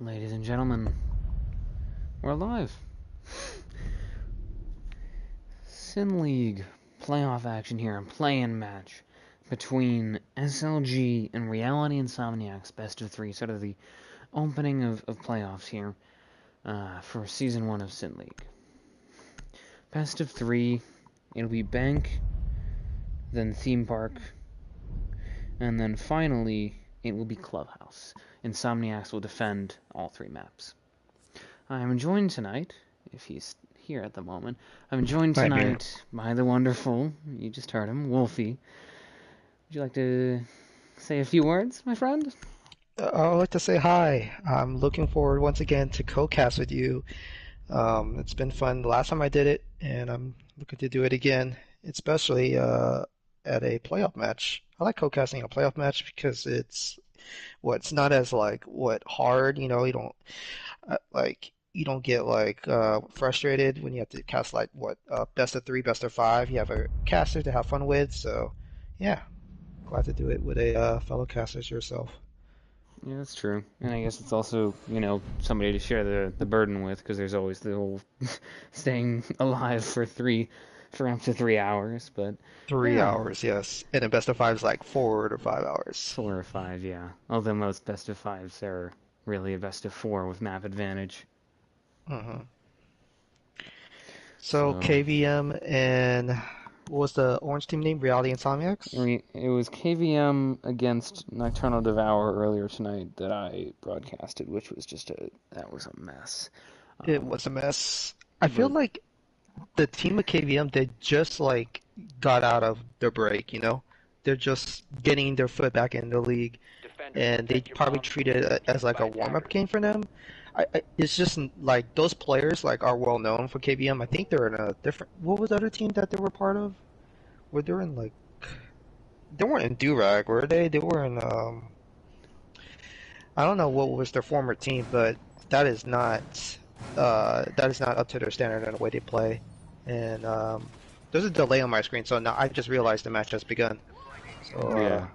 Ladies and gentlemen, we're live. Sin League playoff action here, a play-in match between SLG and Reality Insomniacs, best of three, sort of the opening of playoffs here for Season 1 of Sin League. Best of three, it'll be Bank, then Theme Park, and then finally it will be Clubhouse. Insomniacs will defend all three maps. I'm joined tonight, if he's here at the moment, I'm joined tonight by the wonderful, you just heard him, Wolfie. Would you like to say a few words, my friend? I would like to say hi. I'm looking forward once again to co-cast with you. It's been fun the last time I did it, and I'm looking to do it again, especially at a playoff match. I like co-casting a playoff match because it's not as hard, you don't you don't get frustrated when you have to cast best of three, best of five. You have a caster to have fun with, so yeah, glad to do it with a fellow caster yourself. Yeah, that's true. And I guess it's also, somebody to share the burden with, because there's always the whole staying alive for up to 3 hours, but 3 hours, yes. And a best of five is like 4 to 5 hours. 4 or 5, yeah. Although most best of fives are really a best of 4 with map advantage. Mm-hmm. So KVM and what was the orange team name? Reality Insomniacs? It was KVM against Nocturnal Devour earlier tonight that I broadcasted, which was that was a mess. It was a mess. I feel like the team of KVM, they just got out of their break, They're just getting their foot back in the league, and they probably treat it as like a warm-up game for them. It's just like those players are well known for KVM. I think they're in a different. What was the other team that they were part of? Were they in they weren't in Durag, were they? They were in I don't know what was their former team, but that is not up to their standard in the way they play. And there's a delay on my screen, so now I just realized the match has begun. So, yeah,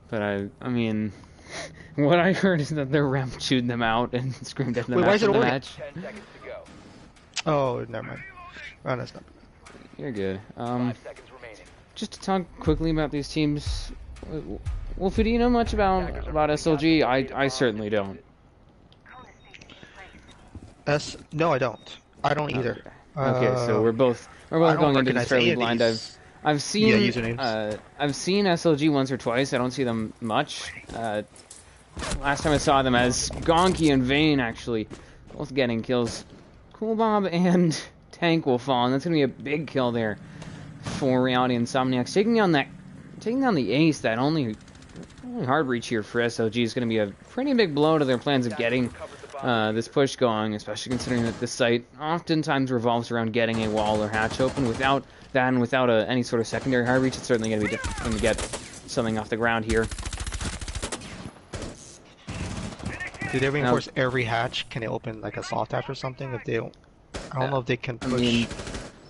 but I mean, what I heard is that their rep chewed them out and screamed at them after the match. 10 seconds to go. Oh, never mind. Oh, that's not. You're good. 5 seconds remaining. Just to talk quickly about these teams. Wolfie, do you know much about SLG? I certainly don't. No, I don't. I don't either. Okay, so we're both going into this fairly blind. I've seen SLG once or twice. I don't see them much. Last time I saw them as Gonky and Vayne actually both getting kills. Cool Bob and Tank will fall, and that's gonna be a big kill there for Reality Insomniacs. Taking down the ace, that only hard reach here for SLG is gonna be a pretty big blow to their plans of getting this push going, especially considering that this site oftentimes revolves around getting a wall or hatch open. Without that and without any sort of secondary hard reach, it's certainly going to be difficult to get something off the ground here. Do they reinforce every hatch? Can they open a soft hatch or something? If they don't, I don't know if they can push. I mean,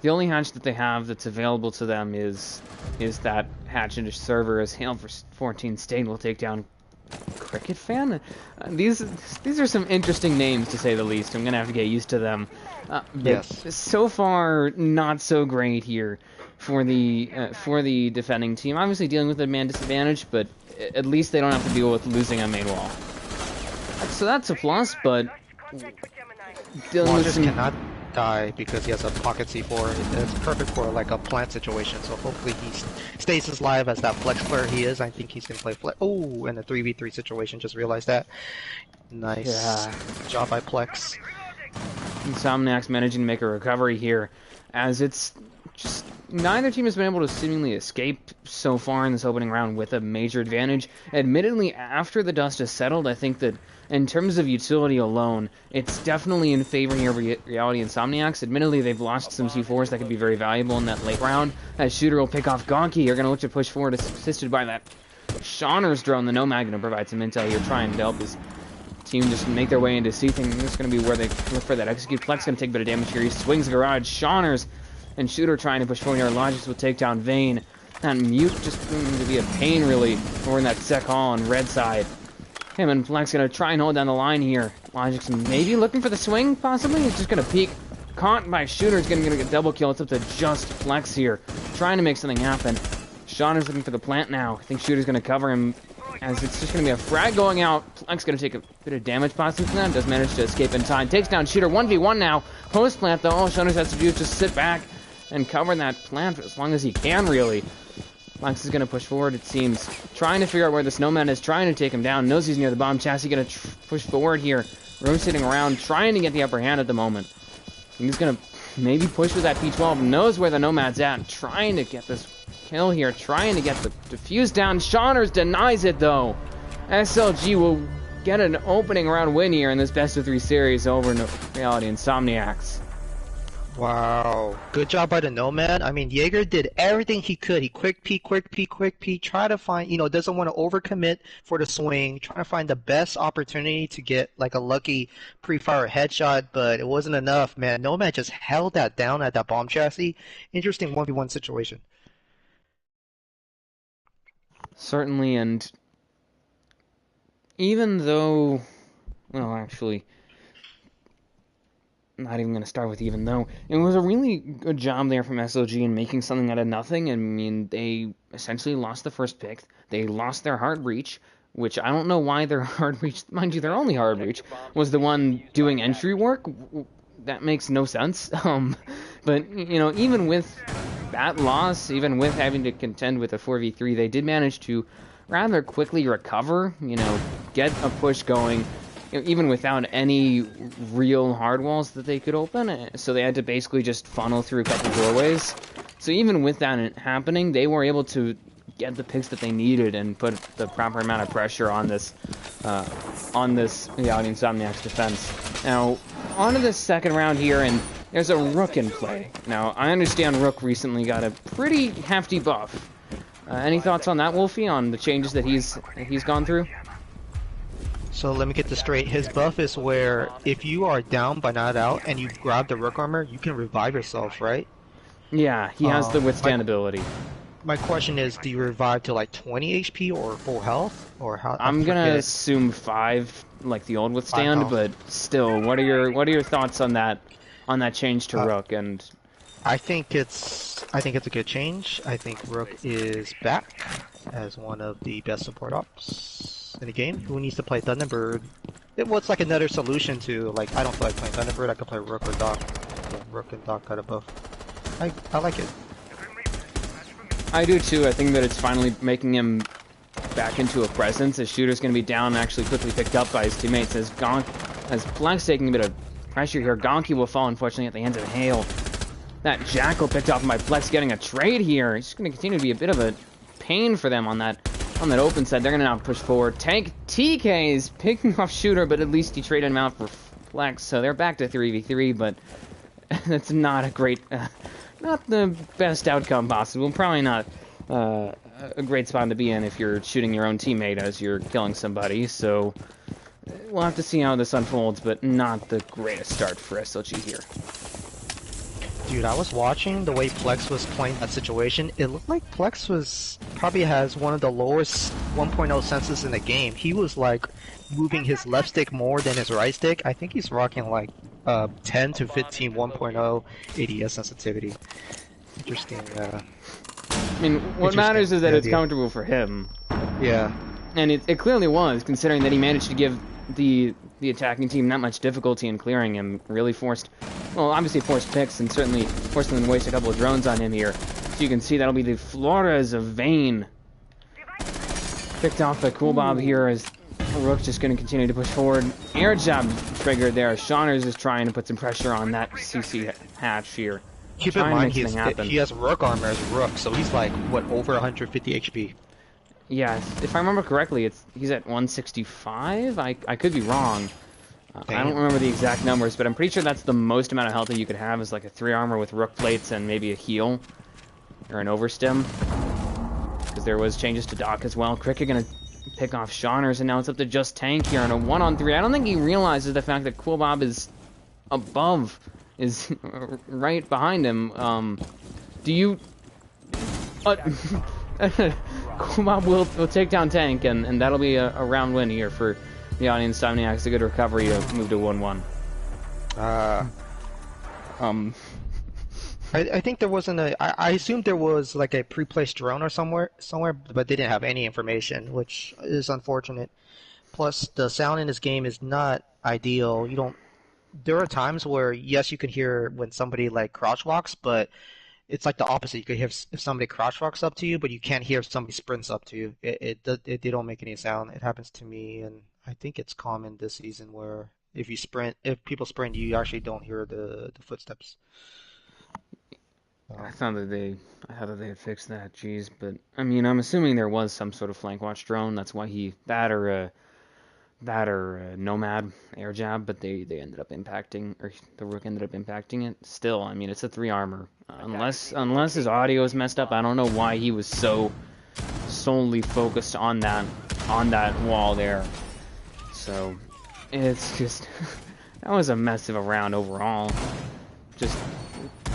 the only hatch that they have that's available to them is that hatch into server, as Hail for 14 State will take down Cricket Fan? These are some interesting names, to say the least. I'm gonna have to get used to them. Yes. So far, not so great here for the defending team. Obviously dealing with a man disadvantage, but at least they don't have to deal with losing a main wall. So that's a plus, but dealing with some... cannot die because he has a pocket C4. It's perfect for a plant situation, so hopefully he stays as live as that flex player he is. I think he's gonna play flex. Oh, in a 3v3 situation, just realized that. Nice. Yeah. Good job by Plex. Insomniacs managing to make a recovery here, as it's just neither team has been able to seemingly escape so far in this opening round with a major advantage. Admittedly, after the dust has settled, I think that in terms of utility alone, it's definitely in favor here of Reality Insomniacs. Admittedly, they've lost some C4s that could be very valuable in that late round. As Shooter will pick off Gonky, you're going to look to push forward, assisted by that Shauner's drone. The Nomad going to provide some intel here, trying to help his team just make their way into C-Thing. This is going to be where they look for that execute. Plex going to take a bit of damage here. He swings the garage. Shauner's and Shooter trying to push forward here. Logis will take down Vayne. That Mute just going to be a pain, really, over in that Sec Hall on red side. Him and Flex gonna try and hold down the line here. Logic's maybe looking for the swing, possibly. He's just gonna peek. Caught by Shooter's gonna get a double kill. It's up to just Flex here, trying to make something happen. Shauner's looking for the plant now. I think Shooter's gonna cover him, as it's just gonna be a frag going out. Flex gonna take a bit of damage possibly from that. Does manage to escape in time. Takes down Shooter. 1v1 now. Post plant though. All Shauner's has to do is just sit back and cover that plant for as long as he can, really. Flex is going to push forward, it seems. Trying to figure out where the Snowman is, trying to take him down. Knows he's near the bomb chassis, going to push forward here. Rotating around, trying to get the upper hand at the moment. He's going to maybe push with that P12. Knows where the Nomad's at. Trying to get this kill here. Trying to get the defuse down. Shawners denies it, though. SLG will get an opening round win here in this best-of-3 series over Reality Insomniacs. Wow, good job by the Nomad. I mean, Jaeger did everything he could. He quick peek, try to find, doesn't want to overcommit for the swing, trying to find the best opportunity to get like a lucky pre-fire headshot, but it wasn't enough, man. Nomad just held that down at that bomb chassis. Interesting 1v1 situation. Certainly, and even though, well, actually, not even going to start with even though. It was a really good job there from SLG in making something out of nothing. I mean, they essentially lost the first pick. They lost their hard reach, which I don't know why their hard reach, mind you, their only hard reach, was the one doing entry work. That makes no sense. But, even with that loss, even with having to contend with a 4v3, they did manage to rather quickly recover, get a push going, even without any real hard walls that they could open. So they had to basically just funnel through a couple doorways. So even with that happening, they were able to get the picks that they needed and put the proper amount of pressure on this Reality Insomniacs defense. Now, on to the second round here, and there's a Rook in play. Now, I understand Rook recently got a pretty hefty buff. Any thoughts on that, Wolfie, on the changes that he's gone through? So let me get this straight. His buff is where if you are down but not out and you grab the Rook armor, you can revive yourself, right? Yeah, he has the withstand ability. My question is, do you revive to like 20 HP or full health, or how? I'm gonna assume 5, like the old withstand, but still, what are your thoughts on that change to Rook? And I think it's a good change. I think Rook is back as one of the best support ops in the game. Who needs to play Thunderbird? It's like another solution to, like, I don't feel like playing Thunderbird. I could play Rook or Doc. Yeah, Rook and Doc got a buff. I like it. I do too. I think that it's finally making him back into a presence. His Shooter's going to be down, actually quickly picked up by his teammates. As Black's taking a bit of pressure here, Gonky will fall, unfortunately, at the hands of Hale. That Jackal picked off by Flex getting a trade here. It's going to continue to be a bit of a pain for them on that open side. They're going to now push forward. Tank TK is picking off Shooter, but at least he traded him out for Flex, so they're back to 3v3, but that's not a great... not the best outcome possible. Probably not a great spot to be in if you're shooting your own teammate as you're killing somebody. So we'll have to see how this unfolds, but not the greatest start for SLG here. Dude, I was watching the way Plex was playing that situation. It looked like Plex probably has one of the lowest 1.0 senses in the game. He was like moving his left stick more than his right stick. I think he's rocking like 10 to 15 1.0 ADS sensitivity. Interesting. I mean, what matters is that it's comfortable for him. Yeah. And it clearly was, considering that he managed to give the attacking team not much difficulty in clearing him. Really obviously forced picks and certainly forced them to waste a couple of drones on him here. So you can see that'll be the Flores of Vayne. Picked off by Cool Bob here as Rook's just going to continue to push forward. Air job triggered there. Shawners is trying to put some pressure on that CC hatch here. Keep in mind he has Rook armor as Rook, so he's like, what, over 150 HP? Yeah, if I remember correctly, he's at 165? I could be wrong. I don't remember the exact numbers, but I'm pretty sure that's the most amount of health that you could have is like a 3 armor with Rook plates and maybe a heal. Or an overstim. Because there was changes to Doc as well. Cricket gonna pick off Shawners, and now it's up to just Tank here on a 1-on-3. I don't think he realizes the fact that Cool Bob is above, is right behind him. Do you... Cool Bob will take down Tank, and that'll be a round win here for Reality Insomniacs a good recovery to move to 1-1. I think there wasn't I assumed there was like a pre-placed drone or somewhere, but they didn't have any information, which is unfortunate. Plus, the sound in this game is not ideal. You don't. There are times where yes, you can hear when somebody like crouch walks, but it's like the opposite. You could hear if somebody crouch walks up to you, but you can't hear if somebody sprints up to you. They don't make any sound. It happens to me, and I think it's common this season where if people sprint, you actually don't hear the footsteps. I thought that they had fixed that. Jeez, but I mean, I'm assuming there was some sort of flank watch drone. That's why that or Nomad air jab, but they ended up impacting, or the Rook ended up impacting it. Still, I mean, it's a 3 armor. Unless his audio is messed up, I don't know why he was so solely focused on that wall there. So it's just that was a mess of a round overall. Just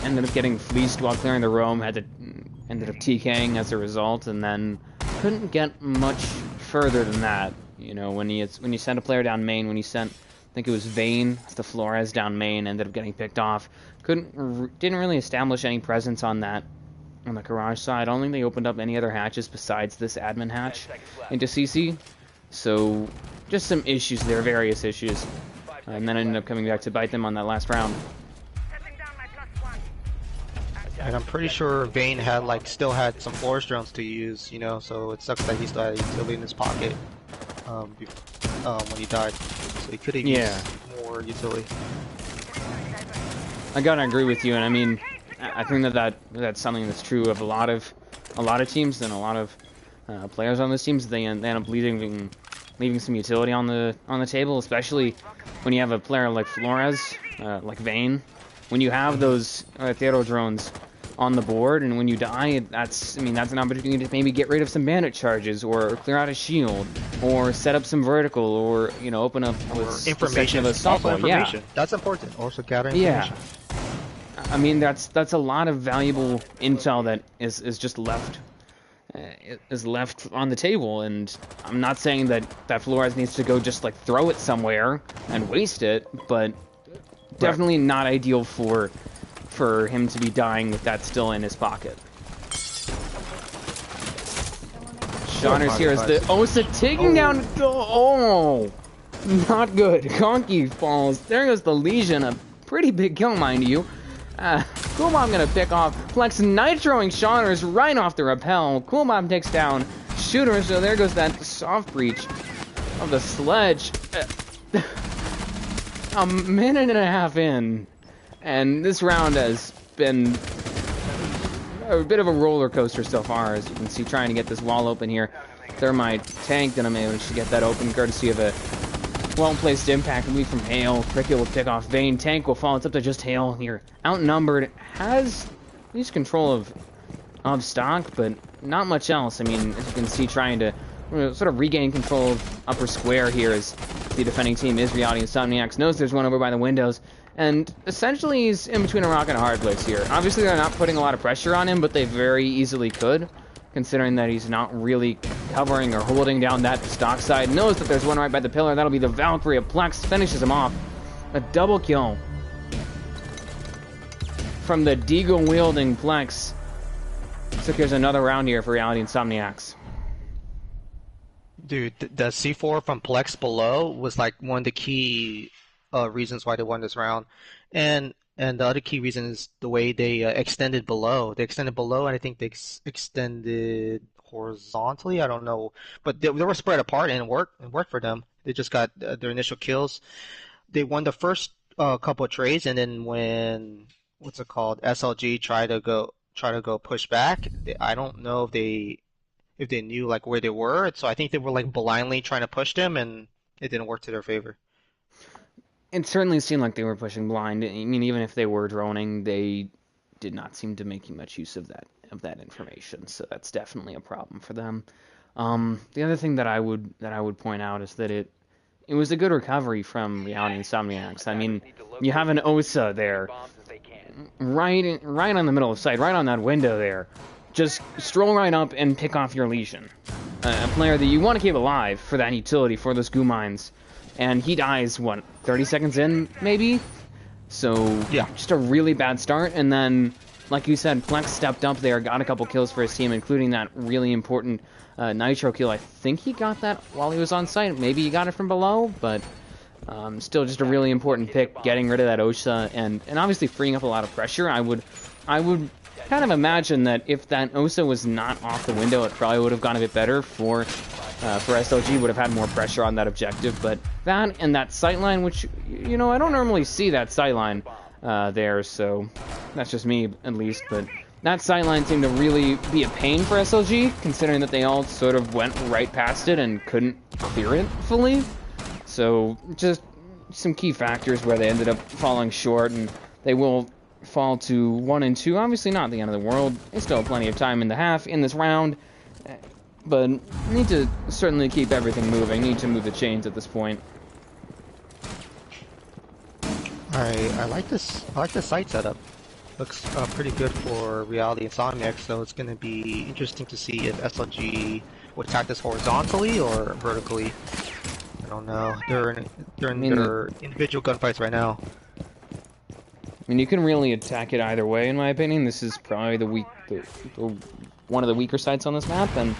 ended up getting fleeced while clearing the roam. Ended up TKing as a result, and then couldn't get much further than that. You know, when you sent a player down main, when you sent, I think it was Vayne to Flores down main, ended up getting picked off. Didn't really establish any presence on the garage side. I don't think they opened up any other hatches besides this admin hatch into CC. So just some issues there, various issues, and then ended up coming back to bite them on that last round. And I'm pretty sure Vayne still had some Flores drones to use, you know, so it sucks that he still had utility in his pocket when he died. So he could have used more utility. I gotta agree with you, and I mean, I think that's something that's true of a lot of teams and a lot of players on those teams. They end up leaving some utility on the table, especially when you have a player like Flores, like Vayne. When you have those Theodore drones on the board, and when you die, that's an opportunity to maybe get rid of some bandit charges, or clear out a shield, or set up some vertical, or open up information of assault. Also information. Yeah, that's important. Also gathering information. Yeah, I mean that's a lot of valuable intel that is just left on the table, and I'm not saying that Flores needs to go just like throw it somewhere and waste it, but definitely not ideal for him to be dying with that still in his pocket. Shauner's here as the Osa taking down. Oh, not good. Conky falls. There goes the Legion, a pretty big kill, mind you. Coolmom gonna pick off Plex, nitroing Shauner's right off the rappel. Coolmom takes down Shooter, so there goes that soft breach of the sledge. A minute and a half in, and this round has been a bit of a roller coaster so far, as you can see, trying to get this wall open here. Thermite tanked, and I managed to get that open courtesy of a well-placed impact lead from Hale. Cricket will pick off Vayne. Tank will fall. It's up to just Hale here. Outnumbered, has at least control of stock, but not much else. I mean, as you can see, trying to sort of regain control of upper square here as the defending team is Reality Insomniacs. Knows there's one over by the windows, and essentially he's in between a rock and a hard place here. Obviously they're not putting a lot of pressure on him, but they very easily could, considering that he's not really covering or holding down that stock side. Knows that there's one right by the pillar. That'll be the Valkyrie of Plex. Finishes him off. A double kill from the Deagle wielding Plex. Secures another round here for Reality Insomniacs. Dude, the C4 from Plex below was like one of the key reasons why they won this round, and the other key reason is the way they extended below. They extended below, and I think they extended horizontally. I don't know, but they were spread apart, and it worked for them. They just got their initial kills. They won the first couple of trades, and then when SLG tried to go push back, I don't know if they knew like where they were, so I think they were like blindly trying to push them, and it didn't work to their favor. It certainly seemed like they were pushing blind. I mean, even if they were droning, they did not seem to make much use of that information. So that's definitely a problem for them. The other thing that I would point out is that it was a good recovery from Reality Insomniacs. I mean, you have an Osa there, right on the middle of sight, right on that window there. Just stroll right up and pick off your Legion. a player that you want to keep alive for that utility, for those goo mines. And he dies, what, 30 seconds in, maybe? So, Yeah. just a really bad start. And then, like you said, Plex stepped up there, got a couple kills for his team, including that really important Nitro kill. I think he got that while he was on site. Maybe he got it from below, but still just a really important pick, getting rid of that OSA and obviously freeing up a lot of pressure. I would kind of imagine that if that OSA was not off the window, it probably would have gone a bit better for SLG, would have had more pressure on that objective. But that and that sightline, which, you know, I don't normally see that sightline there, so that's just me at least, but that sightline seemed to really be a pain for SLG, considering that they all sort of went right past it and couldn't clear it fully. So just some key factors where they ended up falling short, and they will fall to 1 and 2. Obviously not the end of the world. There's still plenty of time in the half in this round, but need to certainly keep everything moving. Need to move the chains at this point. I like this. I like the site setup. Looks pretty good for Reality Insomniacs. So it's going to be interesting to see if SLG would attack this horizontally or vertically. I don't know. They're in their individual gunfights right now. I mean, you can really attack it either way, in my opinion. This is probably the one of the weaker sites on this map, and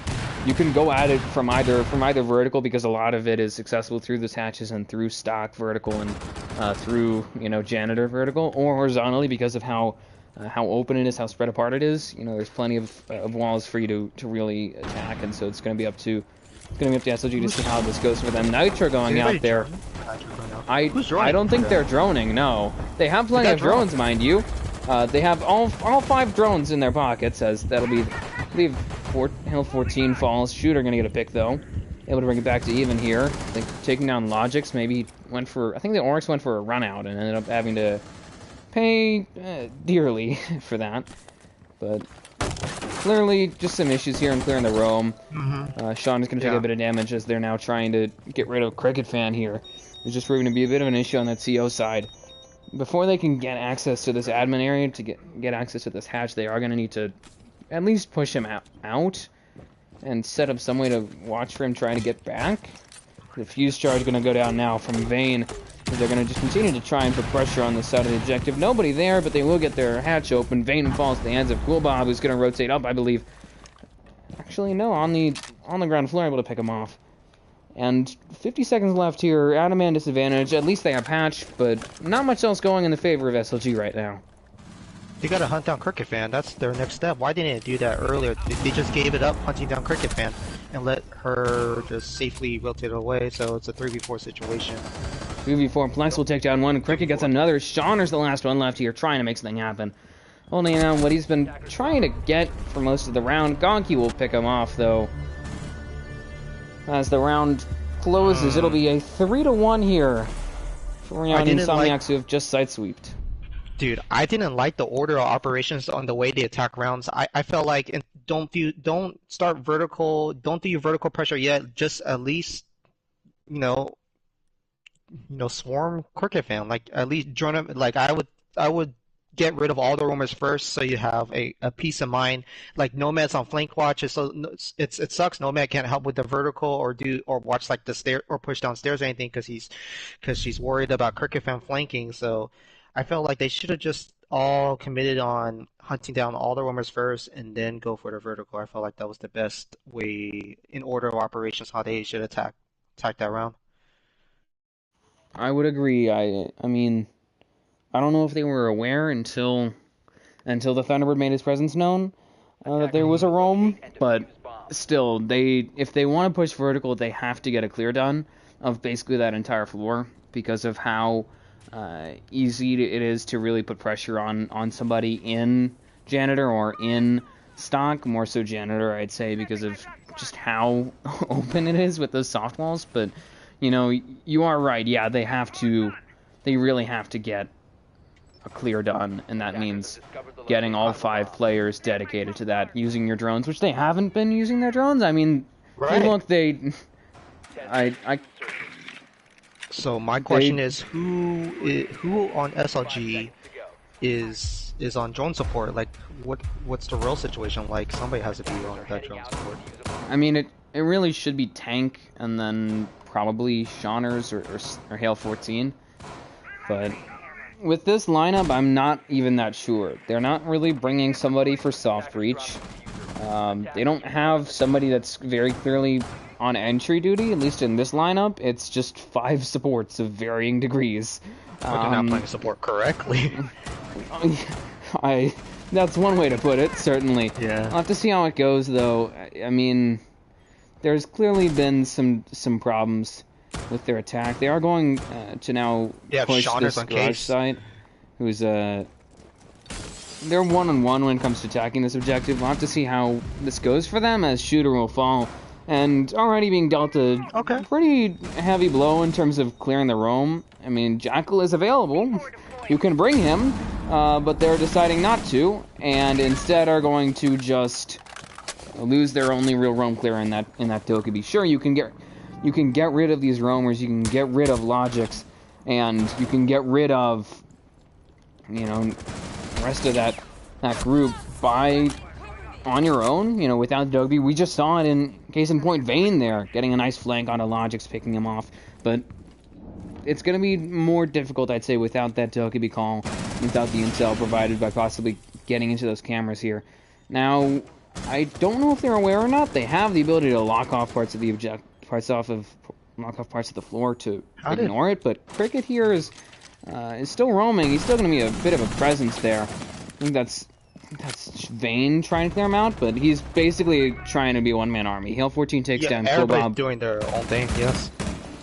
you can go at it from either vertical, because a lot of it is accessible through the hatches and through stock vertical and through, you know, janitor vertical, or horizontally because of how open it is, how spread apart it is. You know, there's plenty of walls for you to really attack, and so it's going to be up to SLG to see how this goes for them. Nitro going out there. I don't think they're droning. No, they have plenty of drones, mind you. They have all 5 drones in their pockets. As that'll be, I believe, Hill 14 falls. Shooter gonna get a pick though. Able to bring it back to even here. I think taking down Logix. Maybe went for. I think the Oryx went for a run out and ended up having to pay dearly for that. But clearly, just some issues here in clearing the roam. Sean is going to take a bit of damage as they're now trying to get rid of Cricket Fan here. It's just proving to be a bit of an issue on that CO side. Before they can get access to this admin area, to get access to this hatch, they are going to need to at least push him out and set up some way to watch for him trying to get back. The fuse charge is going to go down now from Vayne. They're going to just continue to try and put pressure on the side of the objective. Nobody there, but they will get their hatch open. Vayne falls to the hands of Coolbob, who's going to rotate up, I believe. Actually, no, on the ground floor, able to pick him off. And 50 seconds left here. Adamant disadvantage. At least they have patch, but not much else going in the favor of SLG right now. They gotta hunt down Cricket Fan. That's their next step. Why didn't they do that earlier? They just gave it up, hunting down Cricket Fan, and let her just safely rotate away. So it's a 3v4 situation. 3v4. Plex will take down one. Cricket gets another. Shauner's the last one left here, trying to make something happen. Holding on what he's been trying to get for most of the round. Gonki will pick him off, though. As the round closes, it'll be a 3-1 here for Insomniacs, who have just side-sweeped. Dude, I didn't like the order of operations on the way they attack rounds. I felt like don't start vertical, don't do your vertical pressure yet. Just at least, you know, swarm Cricket Fan. Like at least join them. Like I would get rid of all the roamers first, so you have a peace of mind. Like Nomad's on flank watch, so it sucks. Nomad can't help with the vertical or watch like the stair or push downstairs or anything because she's worried about Cricket Fan flanking. So I felt like they should have just all committed on hunting down all the roamers first and then go for the vertical. I felt like that was the best way in order of operations how they should attack that round. I would agree. I mean, I don't know if they were aware until the Thunderbird made his presence known that there was a roam, but still, if they want to push vertical, they have to get a clear done of basically that entire floor because of how easy it is to really put pressure on somebody in janitor or in stock, more so janitor, I'd say, because of just how open it is with those soft walls. But you know, you are right. Yeah, they really have to get a clear done, and that means getting all 5 players dedicated to that, using your drones, which they haven't been using their drones. I mean, if you look, So my question is, who on SLG is on drone support? Like, what's the real situation like? Somebody has to be on that drone support. I mean, it really should be Tank and then probably Shawners or Hale 14. But with this lineup, I'm not even that sure. They're not really bringing somebody for soft reach. They don't have somebody that's very clearly on entry duty, at least in this lineup. It's just 5 supports of varying degrees. Or they're not playing support correctly. That's one way to put it, certainly. Yeah. I'll have to see how it goes, though. I mean, there's clearly been some problems with their attack. They are going to now push this garage site, who's they're one-on-one when it comes to attacking this objective. We'll have to see how this goes for them, as Shooter will fall, and already being dealt a pretty heavy blow in terms of clearing the roam. I mean, Jackal is available. You can bring him, but they're deciding not to, and instead are going to just lose their only real roam clear in that Dokkaebi. Sure, you can get rid of these roamers, you can get rid of logics, and you can get rid of, you know, the rest of that group on your own, you know, without the Dokkaebi. We just saw it in case in point Vayne there, getting a nice flank onto logics, picking him off, but it's going to be more difficult, I'd say, without that Dokkaebi call, without the intel provided by possibly getting into those cameras here. Now, I don't know if they're aware or not. They have the ability to lock off parts of the parts of the floor to ignore it, but Cricket here is still roaming. He's still going to be a bit of a presence there. I think that's Vayne trying to clear him out, but he's basically trying to be a one-man army. Hale 14 takes down everybody's doing their own thing, yes.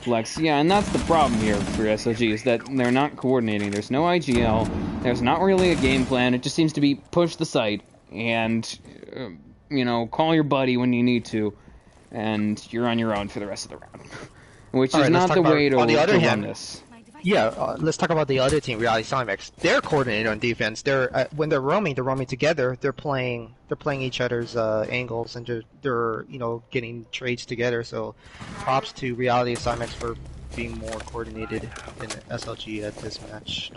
Flex, yeah, and that's the problem here for SLG, is that they're not coordinating. There's no IGL, there's not really a game plan. It just seems to be push the site and, you know, call your buddy when you need to, and you're on your own for the rest of the round. Which is not the way to run this. Yeah, let's talk about the other team, Reality Insomniacs. They're coordinated on defense. They're when they're roaming together. They're playing each other's angles, and they're you know, getting trades together. So, props to Reality Insomniacs for being more coordinated in SLG at this match.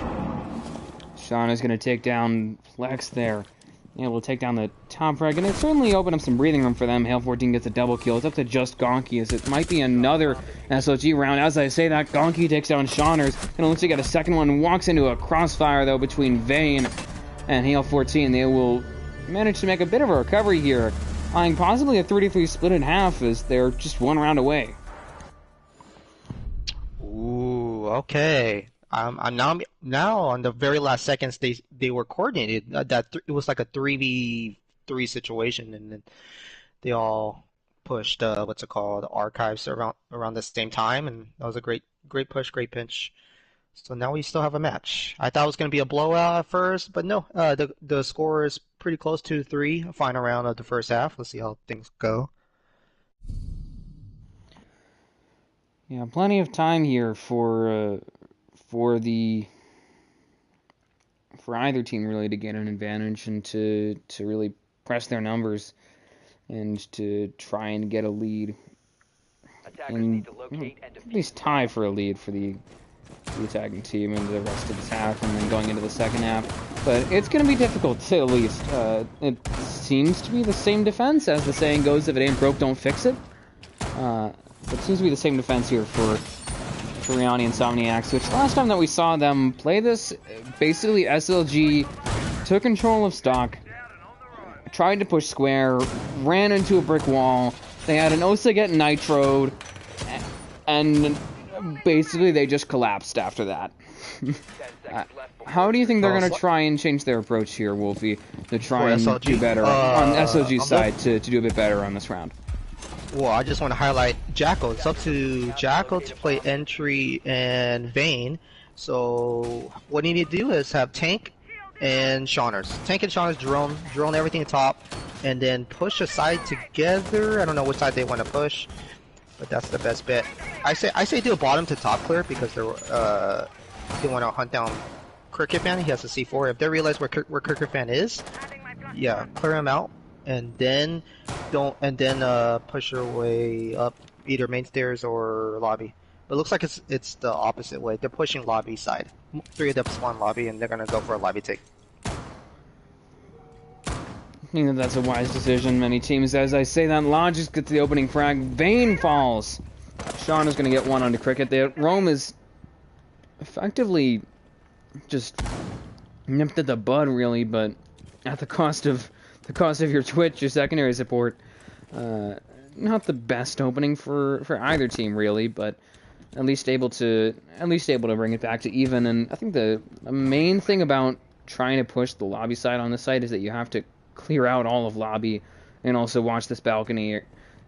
Sean is going to take down Flex there. Able to take down the top frag, and it certainly opened up some breathing room for them. Hale 14 gets a double kill. It's up to just Gonky, as it might be another SLG round. As I say that, Gonky takes down Shawners, and it looks like a second one. Walks into a crossfire, though, between Vayne and Hale 14. They will manage to make a bit of a recovery here, eyeing possibly a 3-3 split in half, as they're just one round away. Ooh, okay. I'm now on the very last seconds. They were coordinated. It was like a 3v3 situation, and then they all pushed what's it called, the archives around the same time, and that was a great push, great pinch. So now we still have a match. I thought it was going to be a blowout at first, but no. The score is pretty close to 3. Final round of the first half. Let's see how things go. Yeah, plenty of time here for either team really to get an advantage and to really press their numbers and to try and get a lead, and at least tie for a lead for the attacking team and the rest of this half, and then going into the second half. But it's going to be difficult, to say the least. It seems to be the same defense, as the saying goes, if it ain't broke, don't fix it. It seems to be the same defense here for Reality Insomniacs, which last time that we saw them play this, basically SLG took control of stock, tried to push square, ran into a brick wall. They had an Osa get nitroed, and basically they just collapsed after that. How do you think they're going to try and change their approach here, Wolfie, to try and do better on SLG's side, to do a bit better on this round? Well, I just want to highlight Jackal. It's up to Jackal to play entry and Vayne. So what you need to do is have Tank and Shawners. Tank and Shawners drone everything at top, and then push a side together. I don't know which side they want to push, but that's the best bet. I say do a bottom to top clear, because they want to hunt down Cricket Fan. He has a C4. If they realize where Cricket Fan is, yeah, clear him out. And then push your way up either main stairs or lobby. But it looks like it's the opposite way. They're pushing lobby side. 3 of them spawn lobby, and they're gonna go for a lobby take. think that that's a wise decision. Many teams, as I say that, Logics gets the opening frag. Vayne falls. Sean is going to get one onto Cricket. Rome is effectively just nipped at the bud, really, but at the cost of your Twitch, your secondary support. Not the best opening for either team, really, but at least able to bring it back to even. And I think the main thing about trying to push the lobby side on this site is that you have to clear out all of lobby and also watch this balcony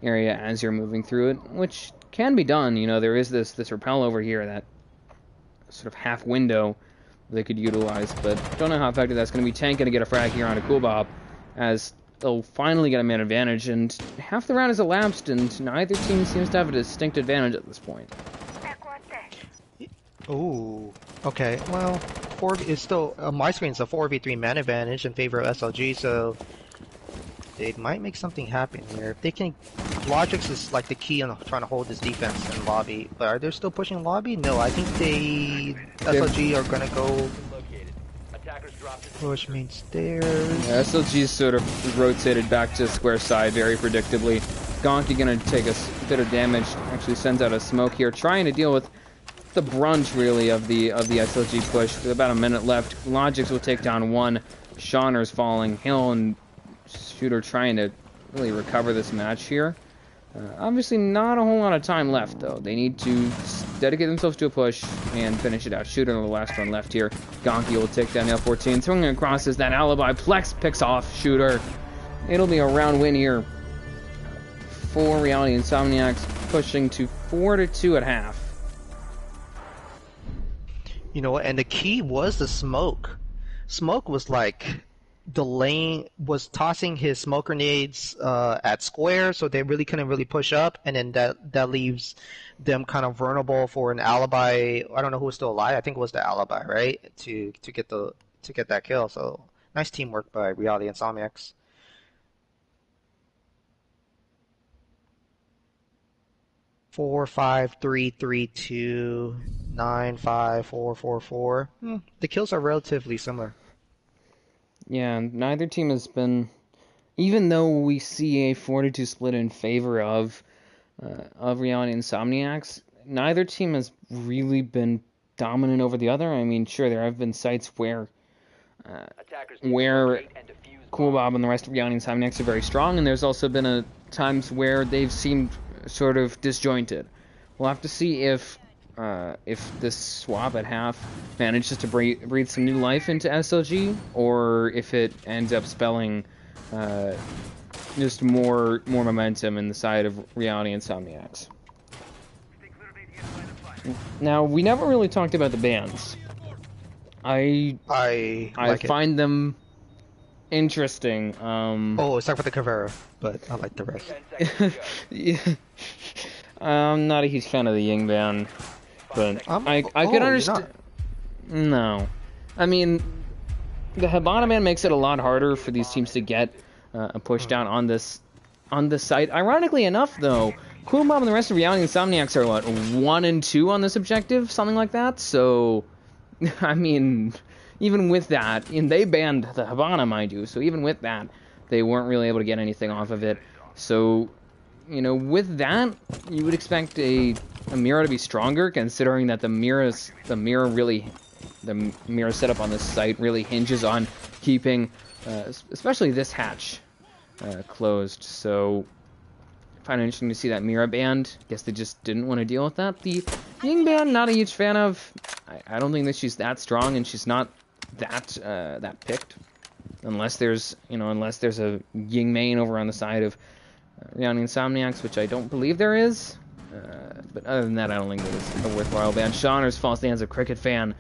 area as you're moving through it, which can be done. You know, there is this rappel over here, that sort of half window they could utilize, but don't know how effective that's going to be. Tank going to get a frag here on a Cool Bob as they'll finally get a man advantage, and half the round has elapsed, and neither team seems to have a distinct advantage at this point. Ooh, okay. Well, it's still my screen's a 4v3 man advantage in favor of SLG, so they might make something happen here. If they can, Logics is like the key on trying to hold this defense in lobby. But are they still pushing lobby? No, I think SLG are gonna go push main stairs. Yeah, SLG's sort of rotated back to square side very predictably. Gonky gonna take a bit of damage. Actually sends out a smoke here, trying to deal with the brunt really of the SLG push. With about a minute left, Logics will take down one. Shauner's falling. Hill and Shooter trying to really recover this match here. Obviously not a whole lot of time left though. They need to dedicate themselves to a push and finish it out. Shooter the last one left here. Gonky will take down L14. Throwing across is that alibi. Plex picks off Shooter. It'll be a round win here for Reality Insomniacs, pushing to 4-2 at half. You know, and the key was the smoke. Smoke was like was tossing his smoke grenades at square, so they really couldn't really push up, and then that leaves them kind of vulnerable for an alibi. I don't know who was still alive. I think it was the alibi, right? To get that kill. So nice teamwork by Reality Insomniacs. Four, 5, 3, 3, 2, 9, 5, 4, 4, 4. The kills are relatively similar. Yeah, neither team has been, even though we see a 4-2 split in favor of Reality Insomniacs, neither team has really been dominant over the other. I mean, sure, there have been sites where Cool Bob and the rest of Reality Insomniacs are very strong, and there's also been times where they've seemed sort of disjointed. We'll have to see if this swap at half manages to breathe some new life into SLG, or if it ends up spelling just more momentum in the side of Reality Insomniacs. Now, we never really talked about the bans. I find them interesting. It's not for the Caveira, but I like the rest. Yeah. I'm not a huge fan of the Ying ban, but I could understand. No, I mean, the Hibana ban makes it a lot harder for these teams to get a push down on this site. Ironically enough, though, Cool Bob and the rest of Reality Insomniacs are what, 1 and 2 on this objective, something like that. So, I mean, even with that, and they banned the Hibana, mind you. So even with that, they weren't really able to get anything off of it. So, you know, with that, you would expect a Mira to be stronger, considering that the Mira setup on this site really hinges on keeping, especially this hatch, closed. So, I find it interesting to see that Mira banned. Guess they just didn't want to deal with that. The Ying ban, not a huge fan of. I don't think that she's that strong, and she's not that picked, unless there's a Ying main over on the side of Reality Insomniacs, which I don't believe there is. But other than that, I don't think that it's a worthwhile ban. Shauner's falls the hands of Cricket fan,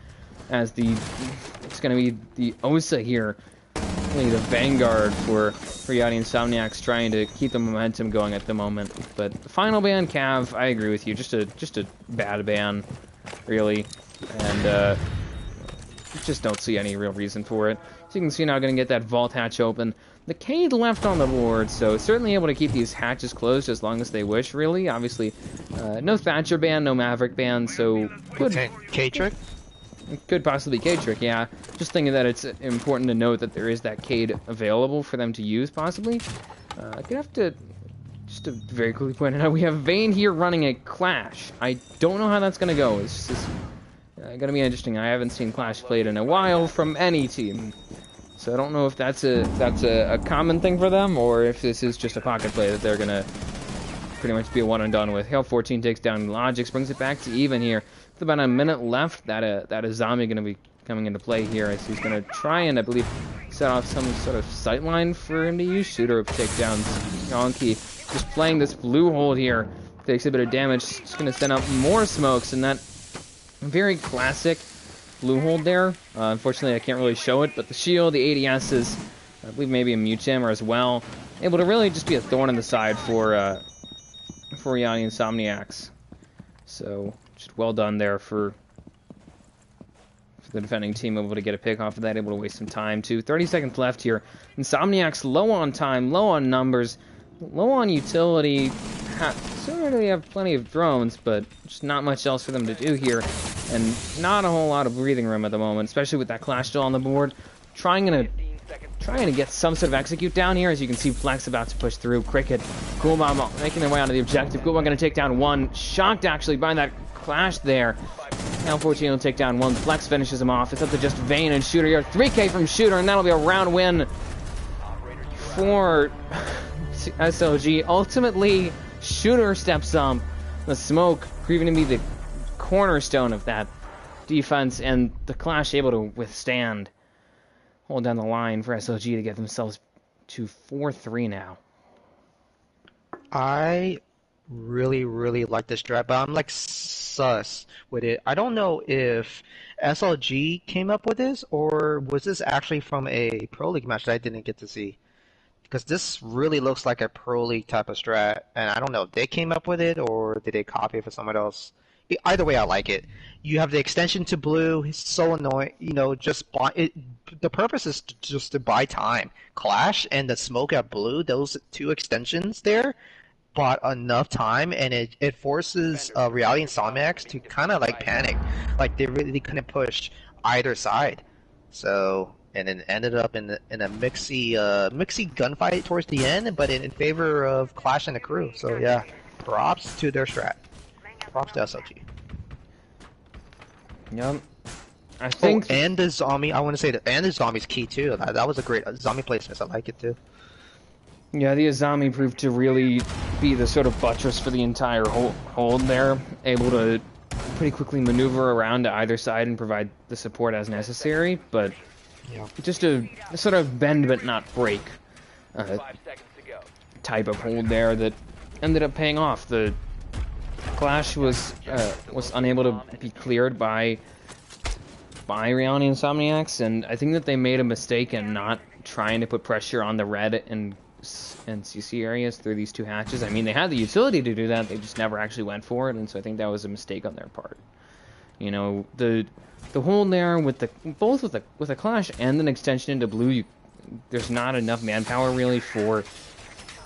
as it's going to be the Osa here, really the vanguard for Reality Insomniacs, trying to keep the momentum going at the moment. But the final ban, Cav, I agree with you, just a bad ban, really, and just don't see any real reason for it. So you can see now going to get that vault hatch open. The Cade left on the board, so certainly able to keep these hatches closed as long as they wish, really. Obviously, no Thatcher ban, no Maverick ban, so good. K-trick? It could possibly be Cade trick, yeah. Just thinking that it's important to note that there is that Cade available for them to use, possibly. I'm gonna have to, just to very quickly point it out, we have Vayne here running a Clash. I don't know how that's gonna go. It's just gonna be interesting. I haven't seen Clash played in a while from any team. So I don't know if that's a common thing for them, or if this is just a pocket play that they're gonna pretty much be a one and done with. Hale 14 takes down Logix, brings it back to even here. With about a minute left, that is Zombie gonna be coming into play here, as he's gonna try and, I believe, set off some sort of sightline for him to use. Shooter takedowns. Gonky just playing this blue hold here. Takes a bit of damage. Just gonna send out more smokes, and that very classic blue hold there. Unfortunately, I can't really show it, but the shield, the ADS is, I believe, maybe a mute jammer as well. Able to really just be a thorn in the side for Reality Insomniacs. So, just well done there for the defending team, able to get a pick off of that, able to waste some time too. 30 seconds left here. Insomniacs low on time, low on numbers, low on utility. Certainly have plenty of drones, but just not much else for them to do here. And not a whole lot of breathing room at the moment, especially with that Clash still on the board. Trying to get some sort of execute down here, as you can see Flex about to push through. Cricket, Coolbomb making their way onto the objective. Coolbomb going to take down one. Shocked actually by that Clash there. Now 14 will take down one. Flex finishes him off. It's up to just Vayne and Shooter here. 3K from Shooter, and that'll be a round win for SLG. Ultimately, Shooter steps up. The smoke proving to be the cornerstone of that defense, and the Clash able to withstand. Hold down the line for SLG to get themselves to 4-3 now. I really like this strat, but I'm like sus with it. I don't know if SLG came up with this, or was this actually from a Pro League match that I didn't get to see? Because this really looks like a Pro League type of strat, and I don't know if they came up with it or did they copy it from someone else. Either way, I like it. You have the extension to blue. It's so annoying. You know, just buy it. The purpose is just to buy time. Clash and the smoke at blue, those two extensions there, bought enough time, and it forces Reality Insomniacs to kind of like panic. Like they really couldn't push either side. So, and it ended up in a mixy gunfight towards the end, but in favor of Clash and the crew. So yeah, props to their strat. Props to SLG. Yep. I think. Oh, and the zombie. I want to say that, and the zombie's key too. That was a great zombie placement. I like it too. Yeah, the Azami proved to really be the sort of buttress for the entire hold there. Able to pretty quickly maneuver around to either side and provide the support as necessary, but Yeah. just a sort of bend but not break 5 seconds to go. type of hold there that ended up paying off. The Clash was unable to be cleared by Reality Insomniacs, and I think that they made a mistake in not trying to put pressure on the red and CC areas through these two hatches. I mean, they had the utility to do that, they just never actually went for it, and so I think that was a mistake on their part. You know, the hold there with with a Clash and an extension into blue, there's not enough manpower really for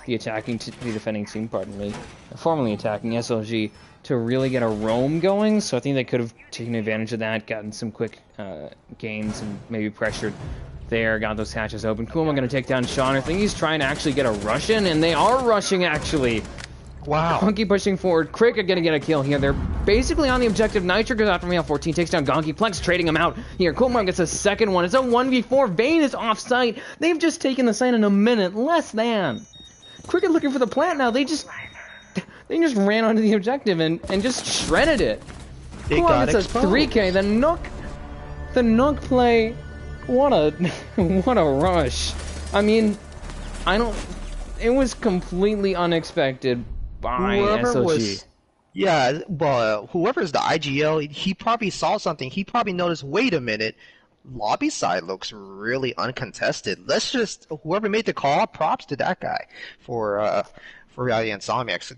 the defending team, pardon me, formerly attacking SLG, to really get a roam going. So I think they could have taken advantage of that, gotten some quick gains, and maybe pressured there, got those hatches open. Kuma going to take down Sean. I think he's trying to actually get a rush in, and they are rushing actually. Wow. Gonky pushing forward. Cricket going to get a kill here. They're basically on the objective. Nitro goes out from Hale 14, takes down Gonky. Plex trading him out here. Coolmar gets a second one. It's a 1v4. Vayne is off site. They've just taken the site in a minute, less than. Cricket looking for the plant now. They just ran onto the objective and just shredded it. Coolmar gets a 3K. The Nook play. What a rush. I mean, it was completely unexpected by SLG. Yeah, well, whoever's the IGL, he probably saw something. He probably noticed, wait a minute, lobby side looks really uncontested. Let's just, whoever made the call, props to that guy for Reality Insomniacs.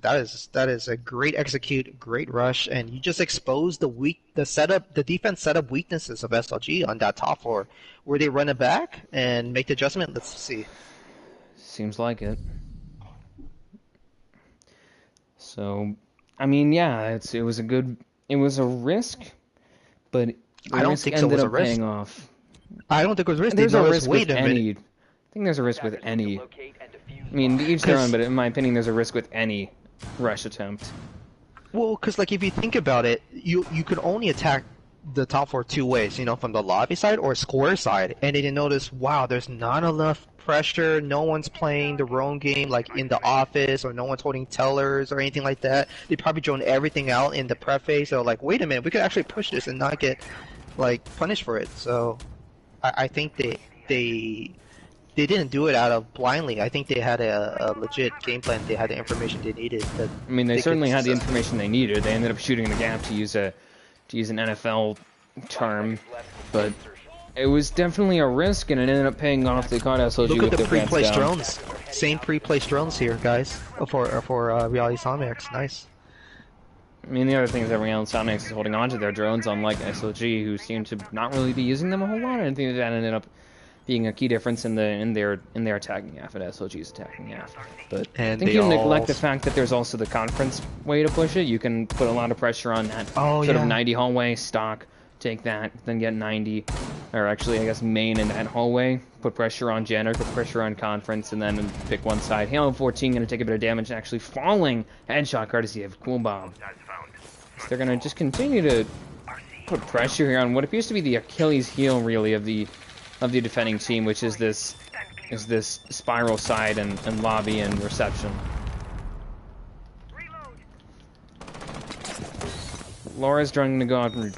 That is a great execute, great rush, and you just exposed the defense setup weaknesses of SLG on that top floor. Were they run it back and make the adjustment? Let's see. Seems like it. So, I mean, yeah, it was a risk, but The I don't risk think so. It ended was a up risk. paying off. I don't think it was a risk. They There's a noticed, risk with wait a minute. any. I think there's a risk with any. Locate and defuse I mean, bomb. each their own, 'Cause- but in my opinion, there's a risk with any rush attempt. Well, because like if you think about it, you could only attack the top floor two ways, you know, from the lobby side or square side, and they didn't notice, wow, there's not enough pressure, no one's playing the roam game like in the office, or no one's holding tellers or anything like that. They probably drone everything out in the prep phase, so like, wait a minute, we could actually push this and not get like punished for it. So I think they didn't do it out of blindly. I think they had a legit game plan. They had the information they needed. That I mean, they could certainly had the successfully- information they needed. They ended up shooting the gap, to use an NFL term, but it was definitely a risk, and it ended up paying off. They caught SLG Look with at the their pants pre-placed down. drones. Same pre-placed drones here, guys. For Reality Insomniacs. Nice. I mean, the other thing is that Insomniacs is holding on to their drones, unlike SLG, who seem to not really be using them a whole lot. I think that ended up being a key difference in their attacking half and SLG's attacking half. But And I think they you all- neglect the fact that there's also the conference way to push it. You can put a lot of pressure on that Oh, sort yeah. of 90 hallway, stock, take that, then get 90, or actually I guess main in that hallway, put pressure on Jenner, put pressure on conference, and then pick one side. Halo 14 going to take a bit of damage, actually falling headshot courtesy of Cool Bomb. So they're going to just continue to put pressure here on what appears to be the Achilles heel, really, of the defending team, which is this spiral side and lobby and reception. Laura's trying to go out to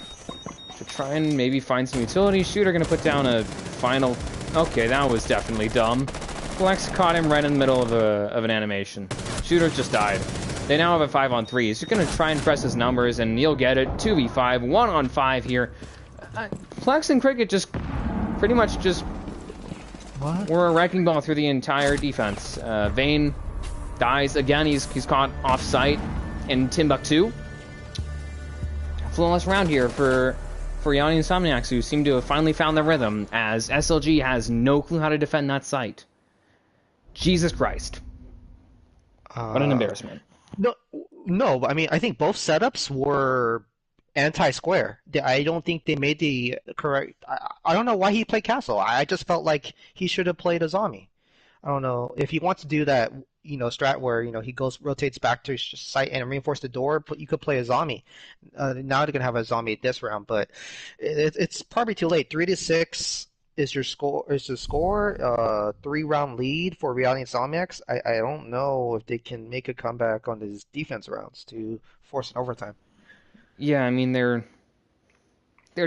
try and maybe find some utility. Shooter gonna put down a final. Okay, that was definitely dumb. Flex caught him right in the middle of an animation. Shooter just died. They now have a 5-on-3. He's just gonna try and press his numbers, and he'll get it. 2v5, 1-on-5 here. Plex and Cricket just pretty much just What? were a wrecking ball through the entire defense. Vayne dies again. He's caught off site in Timbuktu. Flawless round here for Yanni Insomniacs, who seem to have finally found their rhythm, as SLG has no clue how to defend that site. Jesus Christ. What an embarrassment. No, but I mean, I think both setups were anti-square. I don't think they made the correct. I don't know why he played castle. I just felt like he should have played a zombie. I don't know if he wants to do that, you know, strat where he rotates back to his site and reinforce the door. But you could play a zombie. Now they're gonna have a zombie this round, but it's probably too late. 3-6 is your score. Is the score 3-round lead for Reality Insomniacs? I don't know if they can make a comeback on these defense rounds to force an overtime. Yeah, I mean they're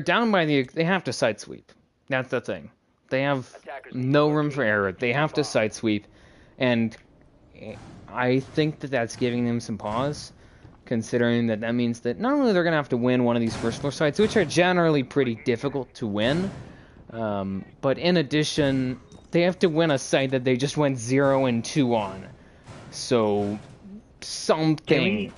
down by they have to side sweep. That's the thing. They have no room for error. They have to side sweep, and I think that that's giving them some pause, considering that means that not only they're gonna have to win one of these first floor sites, which are generally pretty difficult to win, but in addition, they have to win a site that they just went 0-2 on. So something.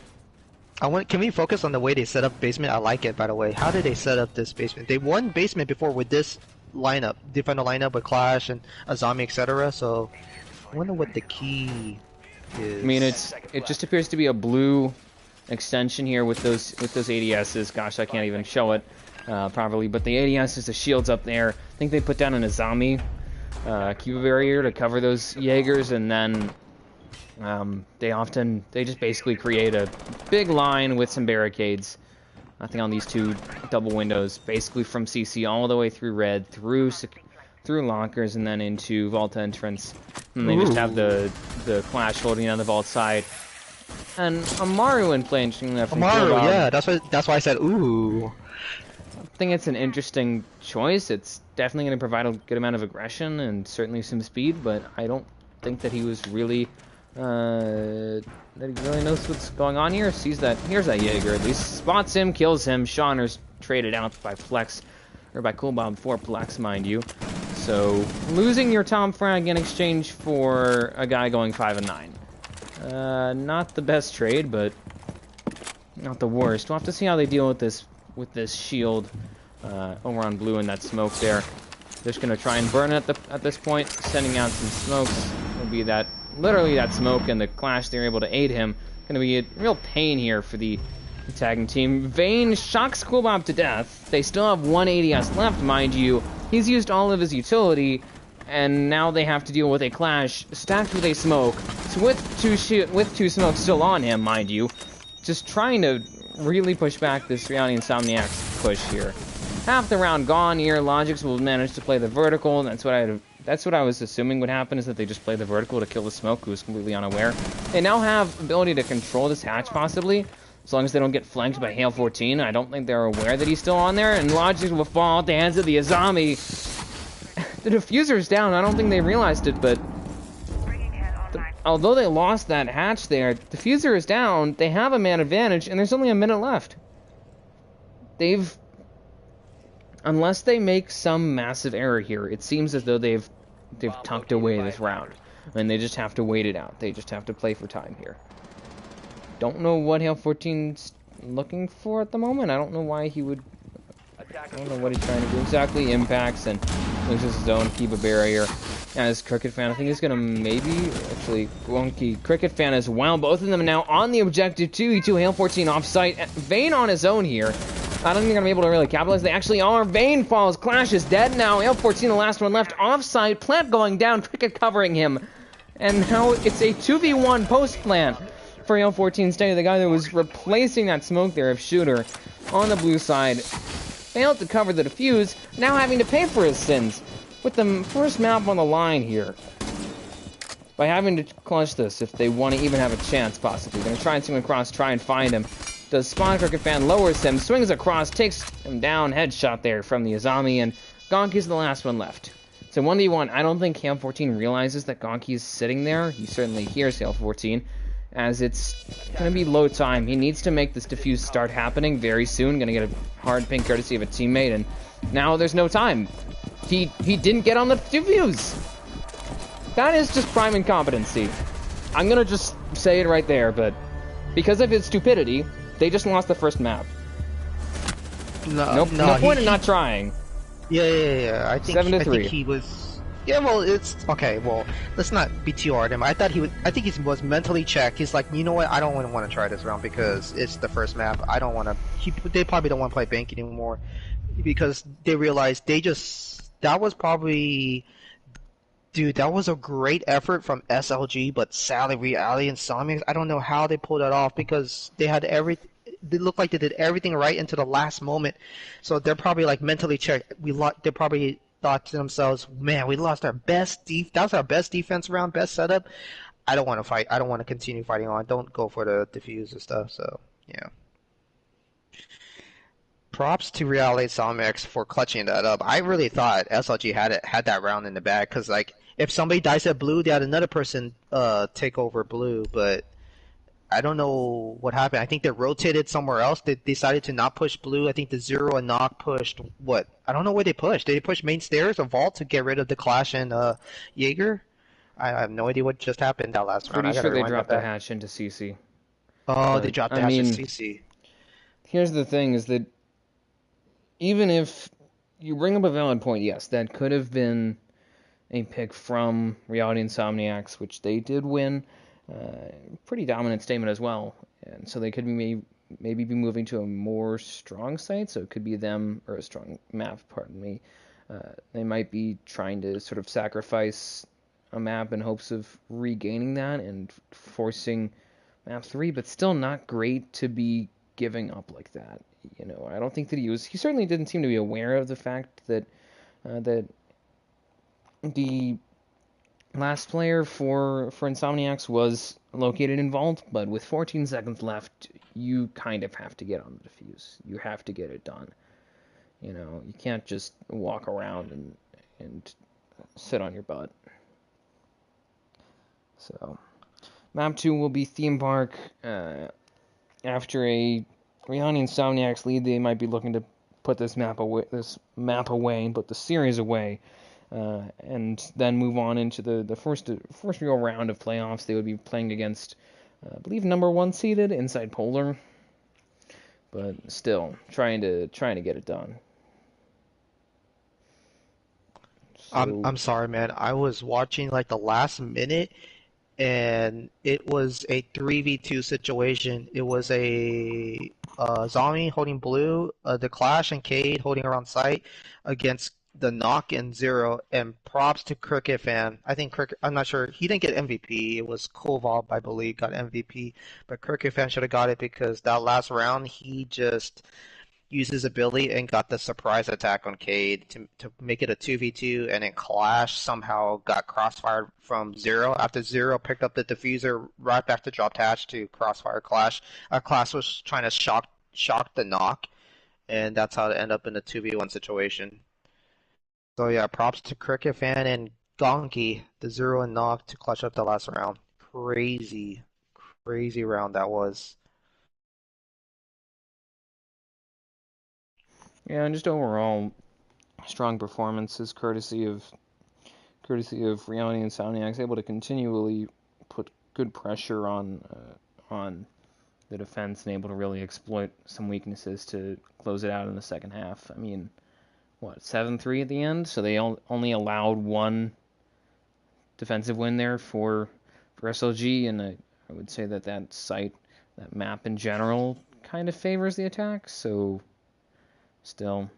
Can we focus on the way they set up basement? I like it, by the way. How did they set up this basement? They won basement before with this lineup, defender lineup with Clash and a zombie, etc. So I wonder what the key is. I mean, it just appears to be a blue extension here with those ADSs. Gosh, I can't even show it properly, but the ADSs, the shields up there. I think they put down in a zombie Cuba barrier to cover those Jaegers, and then they just basically create a big line with some barricades. I think on these two double windows, basically from CC all the way through red, through lockers, and then into vault entrance. And they just have the Clash holding down the vault side. And Amaru in play, interestingly enough. Amaru, yeah, that's why I said ooh. I think it's an interesting choice. It's definitely going to provide a good amount of aggression and certainly some speed, but I don't think that he was really that he really knows what's going on here. Sees that here's that Jaeger, at least spots him, kills him. Shauner's traded out by Plex, or by Cool Bomb for Plex, mind you. So losing your Tom Frag in exchange for a guy going 5-9. Not the best trade, but not the worst. We'll have to see how they deal with this shield over on blue and that smoke there. They're just gonna try and burn it at this point, sending out some smokes. It'll be literally that smoke and the Clash. They're able to aid him. Gonna be a real pain here for the Tagging team. Vayne shocks Coolbop to death. They still have 1 ADS left, mind you. He's used all of his utility, and now they have to deal with a clash stacked with a smoke. So with two smokes still on him, mind you. Just trying to really push back this Reality Insomniacs push here. Half the round gone here. Logix will manage to play the vertical. That's what I was assuming would happen, is that they just play the vertical to kill the smoke, who was completely unaware. They now have ability to control this hatch, possibly, as long as they don't get flanked by Hale 14. I don't think they're aware that he's still on there, and Logix will fall at the hands of the Azami. The diffuser's down. I don't think they realized it, but although they lost that hatch there, diffuser is down. They have a man advantage, and there's only a minute left. Unless they make some massive error here, it seems as though they've tucked away this round, and they just have to wait it out. They just have to play for time here. Don't know what Hale 14's looking for at the moment. I don't know why he would. I don't know what he's trying to do exactly. Impacts and loses his own, keep a barrier. As Cricket Fan, I think he's gonna maybe actually Wonky Cricket Fan as well. Both of them now on the objective 2v2. Hale 14 off site. Vayne on his own here. I don't think they're going to be able to really capitalize. They actually are. Vayne falls. Clash is dead now. Hale 14, the last one left. Offside. Plant going down. Cricket covering him. And now it's a 2v1 post-plant for Hale 14 Steady, the guy that was replacing that smoke there of Shooter on the blue side. Failed to cover the defuse. Now having to pay for his sins with the first map on the line here. By having to clutch this if they want to even have a chance, possibly. Going to try and swing across, try and find him. Does spawn. Cricket Fan lowers him, swings across, takes him down, headshot there from the Azami, and Gonki's the last one left. So 1v1, I don't think Hale 14 realizes that Gonki is sitting there. He certainly hears Hale 14, as it's going to be low time. He needs to make this defuse start happening very soon. Going to get a hard ping courtesy of a teammate, and now there's no time. He didn't get on the defuse. That is just prime incompetency. I'm going to just say it right there, but because of his stupidity, they just lost the first map. No point in not trying. Yeah. I think 7-3. I think he was. Yeah, well, it's okay. Well, let's not be too hard on him. I think he was mentally checked. He's like, you know what? I don't want to try this round because it's the first map. I don't want to. They probably don't want to play Bank anymore because they realized that was probably. Dude, that was a great effort from SLG, but sadly, Reality and Insomniacs, I don't know how they pulled that off because they looked like they did everything right into the last moment. So they're probably like mentally checked. They probably thought to themselves, man, we lost our best that was our best defense round, best setup. I don't want to fight. I don't want to continue fighting on. Don't go for the defuse and stuff. So, yeah. Props to Reality Insomniacs for clutching that up. I really thought SLG had that round in the bag because like if somebody dies at blue, they had another person take over blue, but I don't know what happened. I think they rotated somewhere else. They decided to not push blue. I think the Zero and Knock pushed what? I don't know where they pushed. Did they push main stairs or vault to get rid of the Clash and Jaeger? I have no idea what just happened that last round. Pretty sure they dropped the hatch into CC. Oh, they dropped the hatch into CC. Here's the thing: is that even if you bring up a valid point, yes, that could have been a pick from Reality Insomniacs, which they did win. Pretty dominant statement as well. And so they could maybe be moving to a more strong site, so it could be them, or a strong map, pardon me. They might be trying to sort of sacrifice a map in hopes of regaining that and forcing map 3, but still not great to be giving up like that. You know, I don't think that he certainly didn't seem to be aware of the fact that that the last player for Insomniacs was located in Vault, but with 14 seconds left, you kind of have to get on the defuse. You have to get it done. You know, you can't just walk around and sit on your butt. So, map 2 will be Theme Park. After a Reality Insomniacs lead, they might be looking to put this map away, and put the series away, and then move on into the first real round of playoffs. They would be playing against, I believe, number 1 seeded Inside Polar, but still trying to get it done. So, I'm sorry, man. I was watching like the last minute, and it was a 3v2 situation. It was a Zombie holding blue, the Clash and Cade holding around site against the Knock and Zero. And props to Cricket Fan. I think Cricket, I'm not sure, he didn't get MVP. It was Koval, I believe, got MVP. But Cricket Fan should have got it because that last round he just used his ability and got the surprise attack on Cade to make it a 2v2, and then Clash somehow got crossfired from Zero after Zero picked up the diffuser right after drop hatch to crossfire Clash. Clash was trying to shock the Knock, and that's how it ended up in a 2v1 situation. So yeah, props to Cricket Fan and Gonki, the Zero and Knock to clutch up the last round. Crazy, crazy round that was. Yeah, and just overall strong performances, courtesy of Reality Insomniacs, able to continually put good pressure on the defense and able to really exploit some weaknesses to close it out in the second half. I mean, what, 7-3 at the end? So they only allowed one defensive win there for SLG, and I would say that site, that map in general, kind of favors the attack. So still,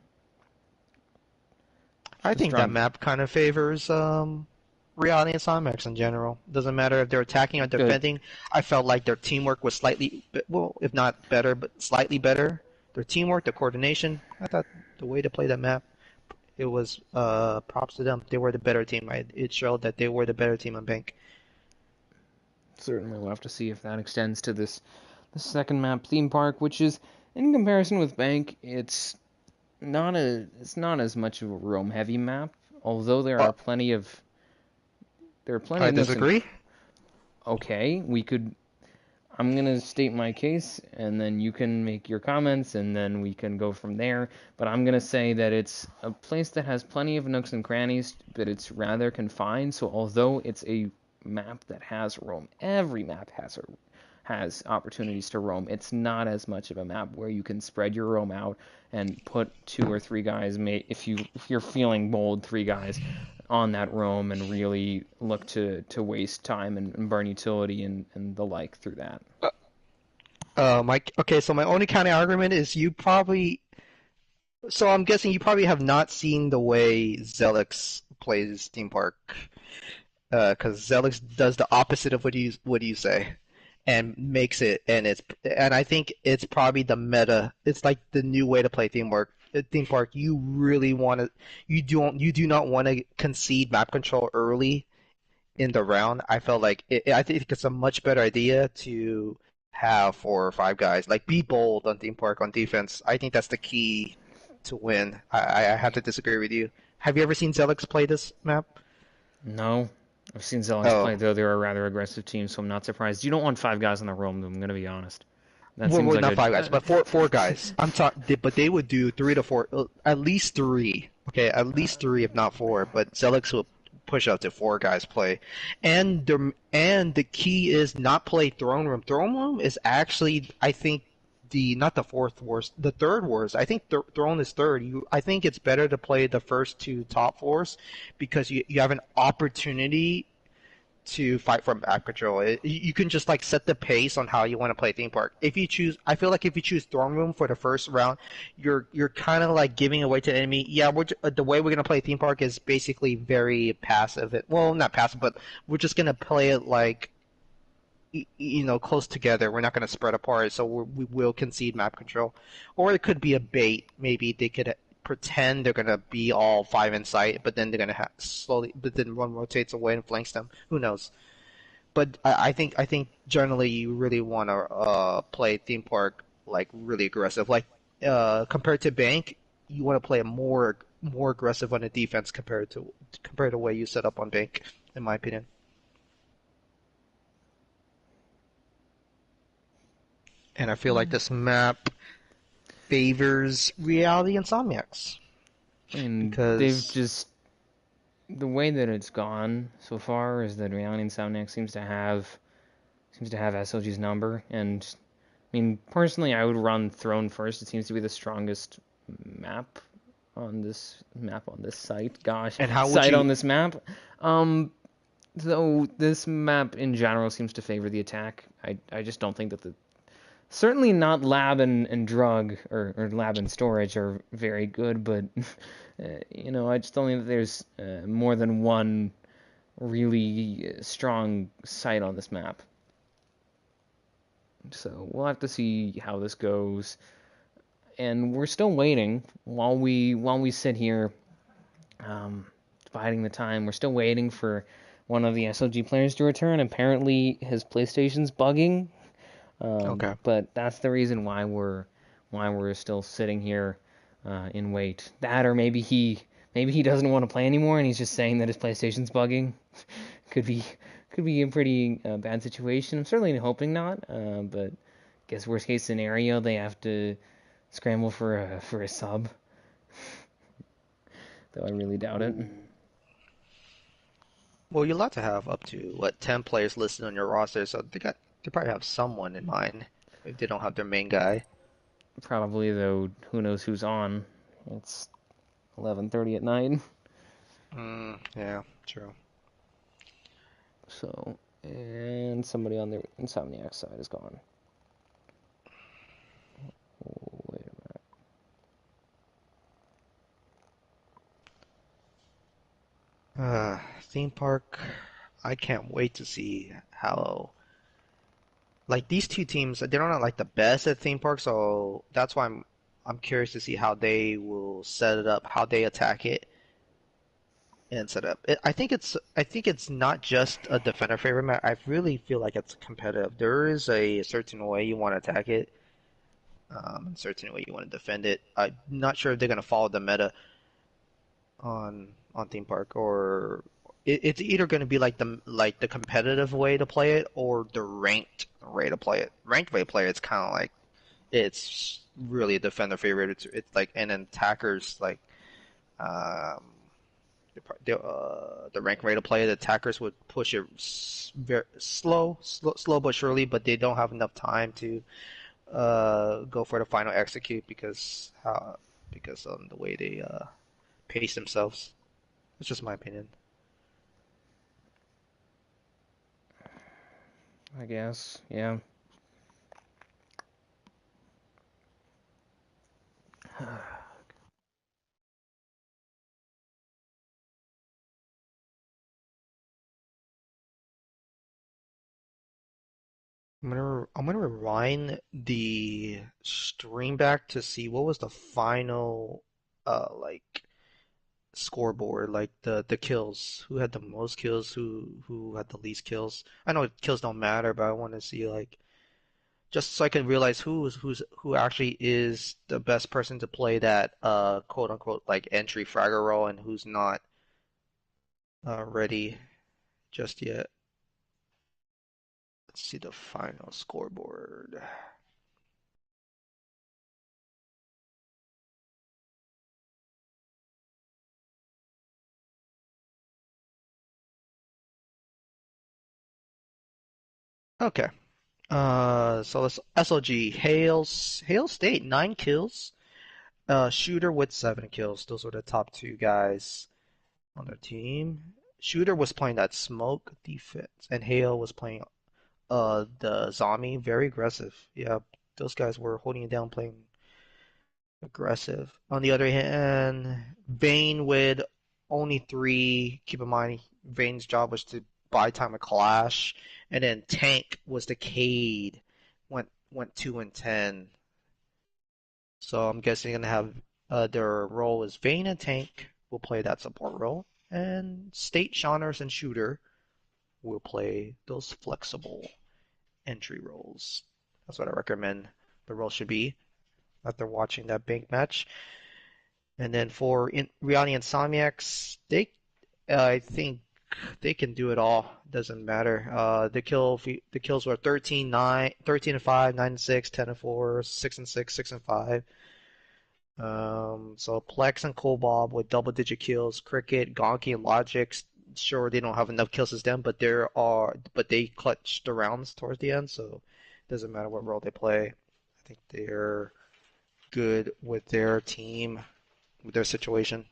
I a think that strong. map kind of favors Reality and Insomniacs in general. Doesn't matter if they're attacking or Good. defending. I felt like their teamwork was slightly, well, if not better, but slightly better. Their teamwork, their coordination. I thought the way to play that map, it was props to them. They were the better team. It showed that they were the better team on Bank. Certainly, we'll have to see if that extends to the second map, Theme Park, which is, in comparison with Bank, it's not as much of a roam heavy map. Although Uh, there are plenty I of nooks and. disagree. Okay, we could. I'm gonna state my case, and then you can make your comments, and then we can go from there. But I'm gonna say that it's a place that has plenty of nooks and crannies, but it's rather confined. So although it's a map that has roam, every map has opportunities to roam. It's not as much of a map where you can spread your roam out and put two or three guys, if you're feeling bold, three guys on that roam and really look to waste time and burn utility and the like through that. Okay, so my only counter argument is you probably. So I'm guessing you probably have not seen the way Zelix plays Theme Park, because Zelix does the opposite of what you say, and makes it, and I think it's probably the meta. It's like the new way to play Theme Park. Theme Park, you really want to, you do not want to concede map control early in the round. I felt like I think it's a much better idea to have 4 or 5 guys. Like be bold on Theme Park on defense. I think that's the key to win. I have to disagree with you. Have you ever seen Zelix play this map? No, I've seen Zelix Oh, play, though they're a rather aggressive team, so I'm not surprised. You don't want five guys on the roam, I'm gonna be honest. That seems well, like not a 5 guys, but four guys. I'm talking, but they would do 3 to 4, at least 3. Okay, at least 3, if not 4. But Zelix will push up to 4 guys play, and the key is not play throne room. Throne room is actually, I think, the not the fourth worst, the third worst. I think throne is third. I think it's better to play the first 2 top fours because you have an opportunity to fight from back control. You can just like set the pace on how you want to play theme park. If you choose, I feel like if you choose throne room for the first round, you're kind of like giving away to the enemy. Yeah, the way we're gonna play theme park is basically very passive. Well, not passive, but we're just gonna play it like close together. We're not gonna spread apart, so we will concede map control. Or it could be a bait. Maybe they could pretend they're gonna be all 5 in sight, but then they're gonna slowly, but then one rotates away and flanks them. Who knows? But I think generally you really want to play theme park like really aggressive. Like compared to bank, you want to play a more aggressive on the defense compared to the way you set up on bank, in my opinion. And I feel like this map favors Reality Insomniacs and they've because just the way that it's gone so far is that Reality Insomniacs seems to have SLG's number, and I mean personally I would run Throne first. It seems to be the strongest map on this site. Gosh, and how would site you on this map. Um, Though this map in general seems to favor the attack, I just don't think that certainly not lab and drug or lab and storage are very good, but I just don't think that there's more than one really strong site on this map. So we'll have to see how this goes. And we're still waiting while we sit here, biding the time. We're still waiting for one of the SLG players to return. Apparently, his PlayStation's bugging, Okay. but that's the reason why we're still sitting here in wait. That, or maybe he doesn't want to play anymore, and he's just saying that his PlayStation's bugging. could be could be a pretty bad situation. I'm certainly hoping not, but I guess worst case scenario, they have to scramble for a sub. Though I really doubt it. Well, you're allowed to have up to what 10 players listed on your roster, so they probably have someone in mind if they don't have their main guy. Probably, though, who knows who's on. It's 11:30 at night. Yeah, true. So, and somebody on the Insomniacs side is gone. Oh, wait a Theme park. I can't wait to see how like these two teams. They're not like the best at theme parks, so that's why I'm curious to see how they will set it up, how they attack it and set up. I think it's not just a defender favorite map. I really feel like it's competitive. There is a certain way you want to attack it, a certain way you want to defend it. I'm not sure if they're gonna follow the meta on theme park, or it's either going to be like the competitive way to play it or the ranked way to play it. Ranked way to play it, it's kind of like it's really a defender favorite. It's like, and then attackers like um the ranked way to play it. The attackers would push it very slow but surely, but they don't have enough time to go for the final execute because the way they pace themselves. It's just my opinion. I guess, yeah. I'm gonna rewind the stream back to see what was the final like scoreboard, like the kills. Who had the most kills, who had the least kills. I know kills don't matter, but I want to see like just so I can realize who actually is the best person to play that quote unquote like entry fragger role and who's not ready just yet. Let's see the final scoreboard. Okay. So let's SLG Hale State 9 kills. Shooter with 7 kills. Those were the top two guys on their team. Shooter was playing that smoke defense, and Hale was playing the zombie. Very aggressive. Yeah, those guys were holding it down, playing aggressive. On the other hand, Vayne with only 3. Keep in mind, Vayne's job was to buy time a clash, and then Tank was the Cade. Went 2 and 10. So I'm guessing gonna have their role is Vayne and Tank will play that support role, and State, Shawners, and Shooter will play those flexible entry roles. That's what I recommend the role should be after watching that bank match. And then for Reality Insomniacs, I think they can do it all. Doesn't matter. The kills were 13, 9, 13 and 5, 9 and 6, 10 and 4, 6 and 6, 6 and 5. So Plex and Kobob with double-digit kills. Cricket, Gonki, and Logix. Sure, they don't have enough kills as them, but they clutch the rounds towards the end, so it doesn't matter what role they play. I think they're good with their team, with their situation.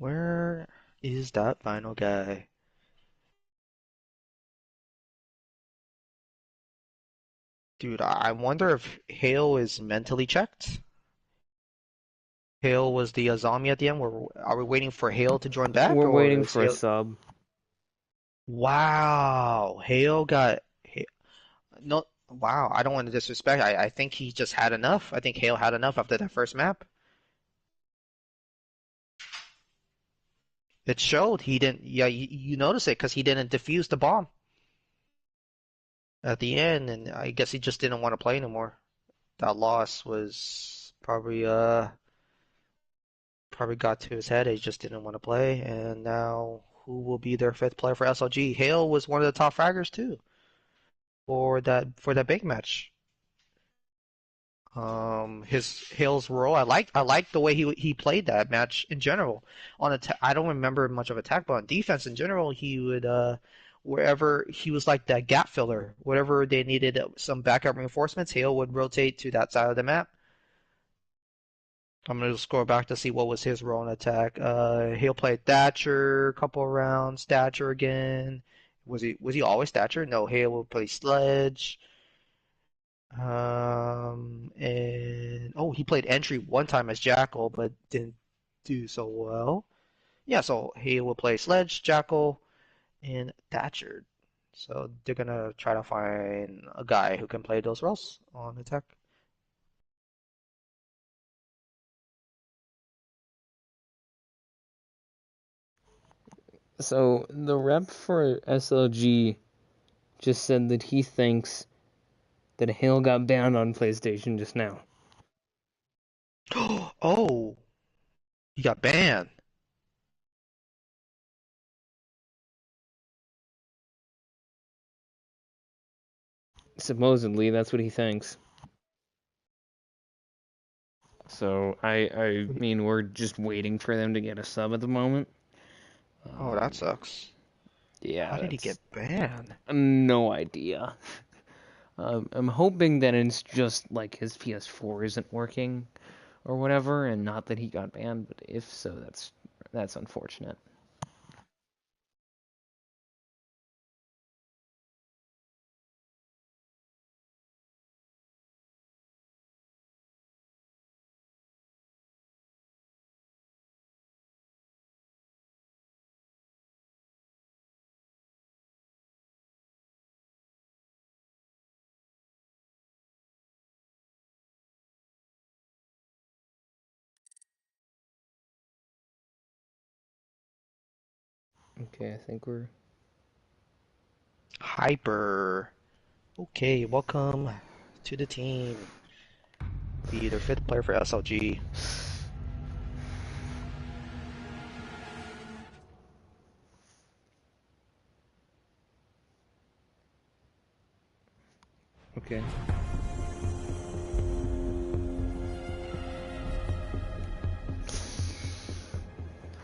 Where is that final guy? Dude, I wonder if Hale is mentally checked. Hale was the zombie at the end. Are we waiting for Hale to join back, We're or waiting is for a Hale? sub. Wow, no. Wow, I don't want to disrespect. I think he just had enough. I think Hale had enough after that first map. It showed he didn't. Yeah, you notice it because he didn't defuse the bomb at the end, and I guess he just didn't want to play anymore. That loss was probably got to his head. He just didn't want to play, and now who will be their fifth player for SLG? Hale was one of the top fraggers too for that big match. His Hale's role, I like the way he played that match in general. I don't remember much of attack, but on defense in general, he would wherever he was like that gap filler, whatever they needed some backup reinforcements, Hale would rotate to that side of the map. I'm gonna scroll back to see what was his role in attack. He'll play Thatcher a couple of rounds. Thatcher again. Was he always Thatcher? No, Hale will play Sledge. And oh, he played Entry one time as Jackal, but didn't do so well. Yeah, so Hale will play Sledge, Jackal, and Thatcher. So they're gonna try to find a guy who can play those roles on attack. So the rep for SLG just said that he thinks that Hale got banned on PlayStation just now. Oh, he got banned. Supposedly, that's what he thinks. So I mean, we're just waiting for them to get a sub at the moment. Oh, that sucks. Yeah, How did he get that's banned? no idea. I'm hoping that it's just like his PS4 isn't working or whatever, and not that he got banned. But if so, that's unfortunate. Okay, I think we're Hyper. Okay, welcome to the team. Be the fifth player for SLG. okay.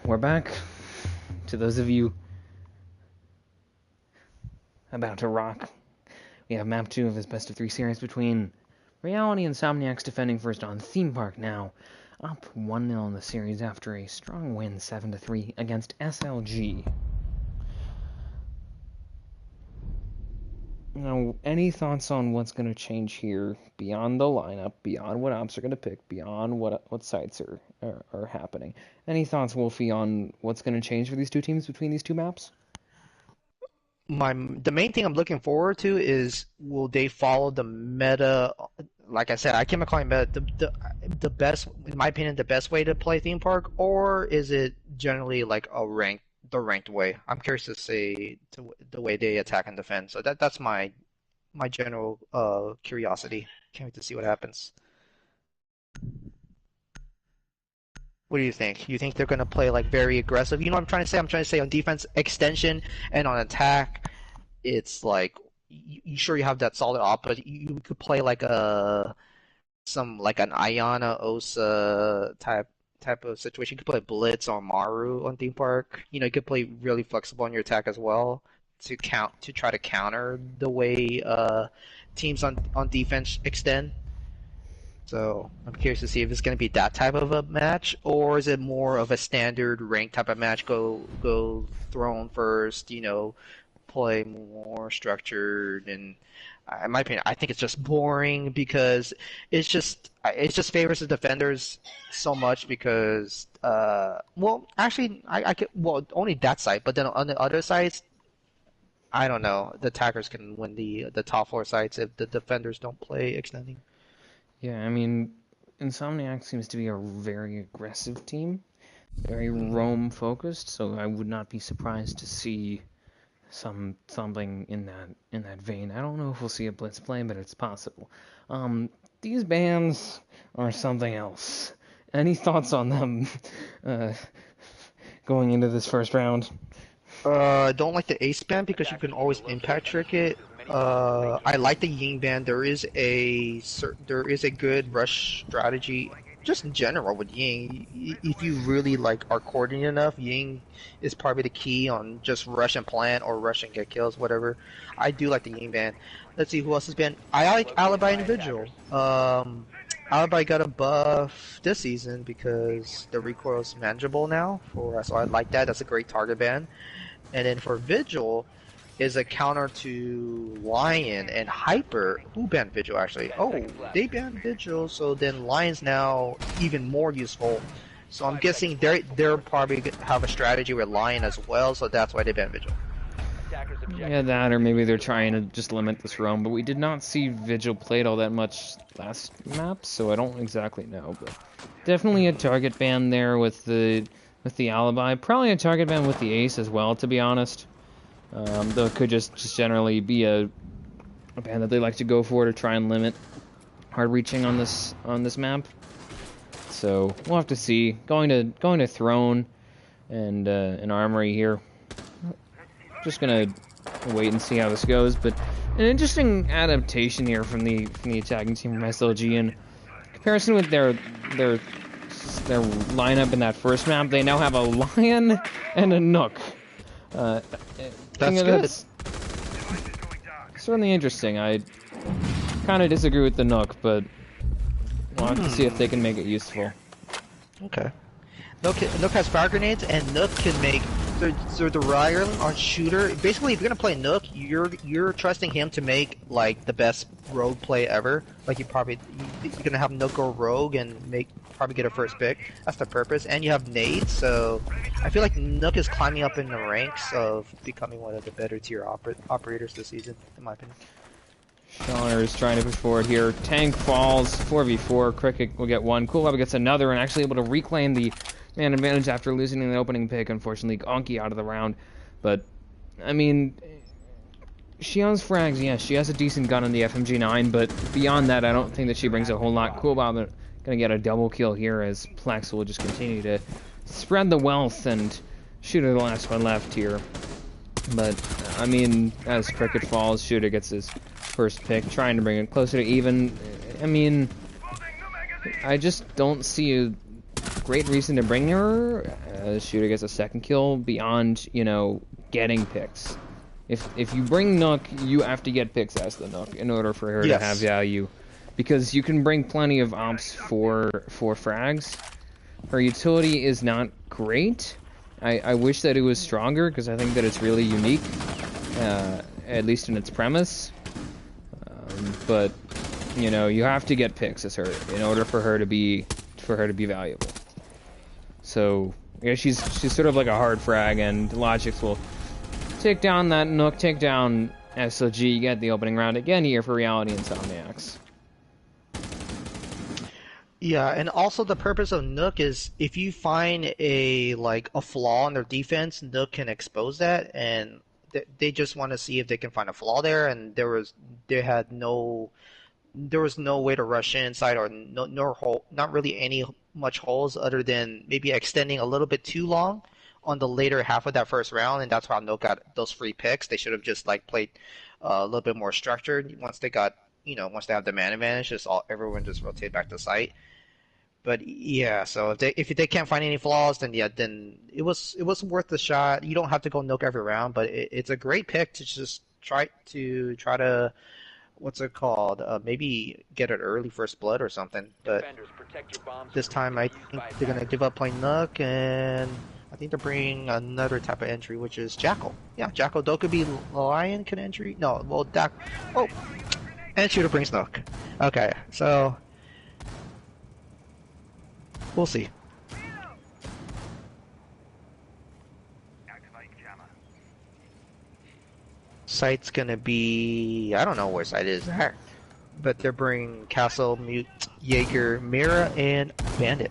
We're back. To those of you about to rock, we have map 2 of this best of 3 series between Reality and Insomniacs defending first on Theme Park now, up 1-0 in the series after a strong win 7-3 against SLG. Now, any thoughts on what's going to change here beyond the lineup, beyond what ops are going to pick, beyond what sites are happening? Any thoughts, Wolfie, on what's going to change for these two teams between these two maps? The main thing I'm looking forward to is will they follow the meta? Like I said, I came across meta the best, in my opinion, the best way to play theme park, or is it generally like the ranked way? I'm curious to see the way they attack and defend. So that's my general curiosity. Can't wait to see what happens. What do you think? You think they're gonna play like very aggressive? You know what I'm trying to say? I'm trying to say on defense extension and on attack, it's like you sure you have that solid op, but you could play like like an Ayana Osa type of situation. You could play Blitz or Maru on Theme Park. You know, you could play really flexible on your attack as well to try to counter the way teams on defense extend. So I'm curious to see if it's going to be that type of a match, or is it more of a standard rank type of match? Go throne first, play more structured. And in my opinion, I think it's just boring because it just favors the defenders so much because well, actually, I could, well, only that side, but then on the other sides, I don't know. The attackers can win the top four sides if the defenders don't play extending. Yeah, I mean, Insomniac seems to be a very aggressive team, very Hmm. roam focused, so I would not be surprised to see something in that vein. I don't know if we'll see a blitz play, but it's possible. Um, these bands are something else. Any thoughts on them uh, going into this first round? I don't like the ace band because you can always impact trick it. I like the Ying band. There is a good rush strategy, just in general with Ying. If you really like are coordinated enough, Ying is probably the key on just rush and plant or rush and get kills, whatever. I do like the Ying band. Let's see who else has been. I like Alibi and Vigil. Alibi got a buff this season because the recoil is manageable now. So I like that. That's a great target ban. And then for Vigil is a counter to Lion and Hyper. Who banned Vigil actually? 10 Oh, seconds left. they banned Vigil, so then Lion's now even more useful. So I'm guessing they're probably have a strategy with Lion as well, so that's why they banned Vigil. Attackers Yeah, objective. that, or maybe they're trying to just limit this roam, but we did not see Vigil played all that much last map, so I don't exactly know, but definitely a target ban there with the alibi. Probably a target ban with the ace as well, to be honest. Though it could just generally be a ban that they like to go for to try and limit hard reaching on this map. So we'll have to see. Going to throne and an armory here. Just gonna wait and see how this goes. But an interesting adaptation here from the attacking team from SLG in comparison with their lineup in that first map. They now have a lion and a nook. Uh, That's good. that's certainly interesting. I kind of disagree with the nook, but we'll have to see if they can make it useful. Okay. Nook has fire grenades, and Nook can make the Ryan on shooter. Basically, if you're gonna play Nook, you're trusting him to make like the best rogue play ever. Like you're gonna have Nook go rogue and probably get a first pick. That's the purpose. And you have nades, so I feel like Nook is climbing up in the ranks of becoming one of the better tier operators this season, in my opinion. Shawner is trying to push forward here. Tank falls, 4v4. Cricket will get one. Cool Web gets another, and actually able to reclaim the man advantage after losing the opening pick. Unfortunately, Anki out of the round. But, I mean, she has frags, yes. She has a decent gun in the FMG9, but beyond that, I don't think that she brings a whole lot. Cool Bob gonna get a double kill here as Plex will just continue to spread the wealth and Shooter the last one left here. But, I mean, as Cricket falls, Shooter gets his first pick, trying to bring it closer to even. I mean, I just don't see a great reason to bring her. Shooter gets a second kill beyond, getting picks. If you bring Nook, you have to get picks as the Nook in order for her to have Yes. value. Because you can bring plenty of ops for frags. Her utility is not great. I wish that it was stronger because I think that it's really unique, at least in its premise. But you have to get picks as her in order for her to be valuable. So yeah, she's sort of like a hard frag, and Logix will take down that Nook, take down SLG, get the opening round again here for Reality Insomniacs. Yeah, and also the purpose of Nook is if you find a flaw in their defense, Nook can expose that, and they just want to see if they can find a flaw there. And there was no way to rush inside, or no hole, not really any much holes other than maybe extending a little bit too long on the later half of that first round, and that's how Nook got those free picks. They should have just played a little bit more structured once they got. Once they have the man advantage, everyone just rotate back to site. But yeah, so if they can't find any flaws, then yeah, then it was worth the shot. You don't have to go Nook every round, but it's a great pick to just try to what's it called? Maybe get an early first blood or something. But Defenders, protect your bombs this from time I being used think by they're gonna attackers. give up playing Nook, and I think they're bringing another type of entry, which is Jackal. Yeah, Jackal. Though could be Lion can entry. No, well, Oh, and Shooter brings Nook. Okay, so we'll see. Site's gonna be, I don't know where site is at, but they're bringing Castle, Mute, Jaeger, Mira, and Bandit.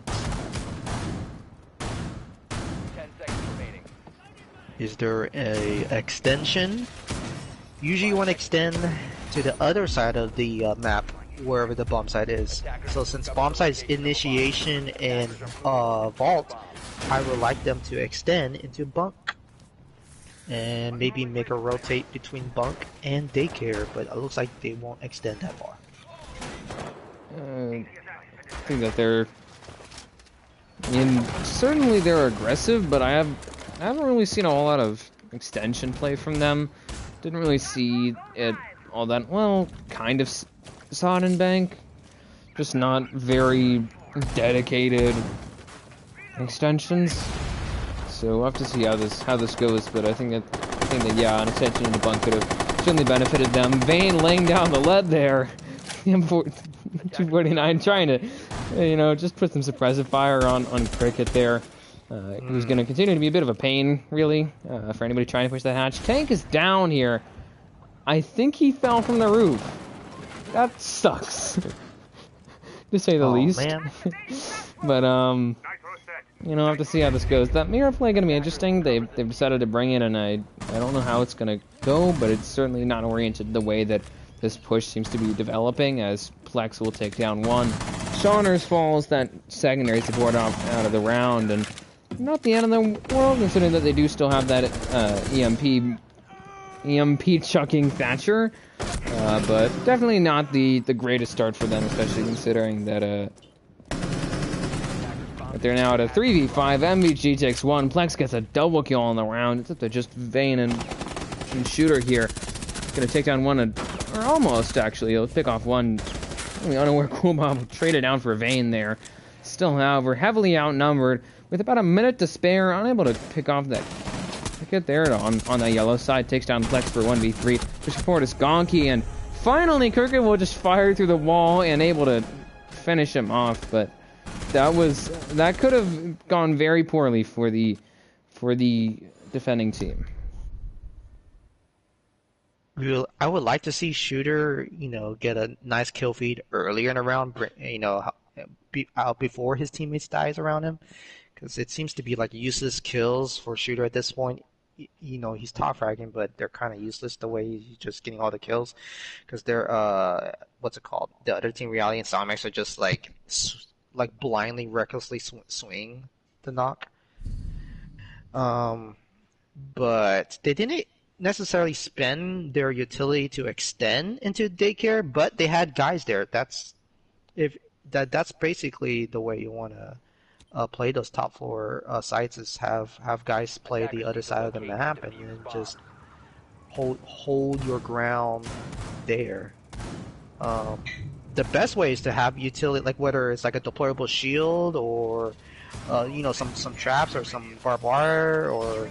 10 seconds remaining. Is there a extension? Usually you want to extend to the other side of the map, wherever the bomb site is. So since bomb site's initiation and vault, I would like them to extend into bunk. And maybe make a rotate between bunk and daycare, but it looks like they won't extend that far. I think that they're... I mean, certainly they're aggressive, but I haven't really seen a whole lot of extension play from them. Didn't really see it all that well. Kind of saw it in bank, just not very dedicated extensions. So we'll have to see how this goes. But I think that yeah, an extension in the bunk could have certainly benefited them. Vayne laying down the lead there. 249 trying to, just put some suppressive fire on Cricket there. It was going to continue to be a bit of a pain, really, for anybody trying to push the hatch. Tank is down here. I think he fell from the roof. That sucks, to say the least. Man. But I'll have to see how this goes. That mirror play going to be interesting. They've decided to bring it, and I don't know how it's going to go, but it's certainly not oriented the way that this push seems to be developing, as Plex will take down one. Shawners falls that secondary support out of the round, and not the end of the world, considering that they do still have that EMP chucking Thatcher, but definitely not the greatest start for them, especially considering that they're now at a 3v5. MVG takes one. Plex gets a double kill on the round. It's up to just Vayne and Shooter here. Gonna take down one, or almost actually. He'll pick off one. Really unaware Coolbob will trade it down for Vayne there. Still, however, heavily outnumbered with about a minute to spare. Unable to pick off that ticket there on the yellow side. Takes down Plex for 1v3. Push forward is Gonky, and finally Kirkin will just fire through the wall and able to finish him off. But that could have gone very poorly for the defending team. I would like to see Shooter, get a nice kill feed earlier in the round, out before his teammates dies around him, because it seems to be like useless kills for Shooter at this point. He's top fragging, but they're kind of useless the way he's just getting all the kills, because they're what's it called? The other team, Reality and Insomniacs, are just like blindly, recklessly swing the knock. But they didn't necessarily spend their utility to extend into daycare, but they had guys there. That's basically the way you want to play those top floor sites, is have guys play the other side of the map and then just hold your ground there. The best way is to have utility, like whether it's like a deployable shield or some traps or some barbed wire or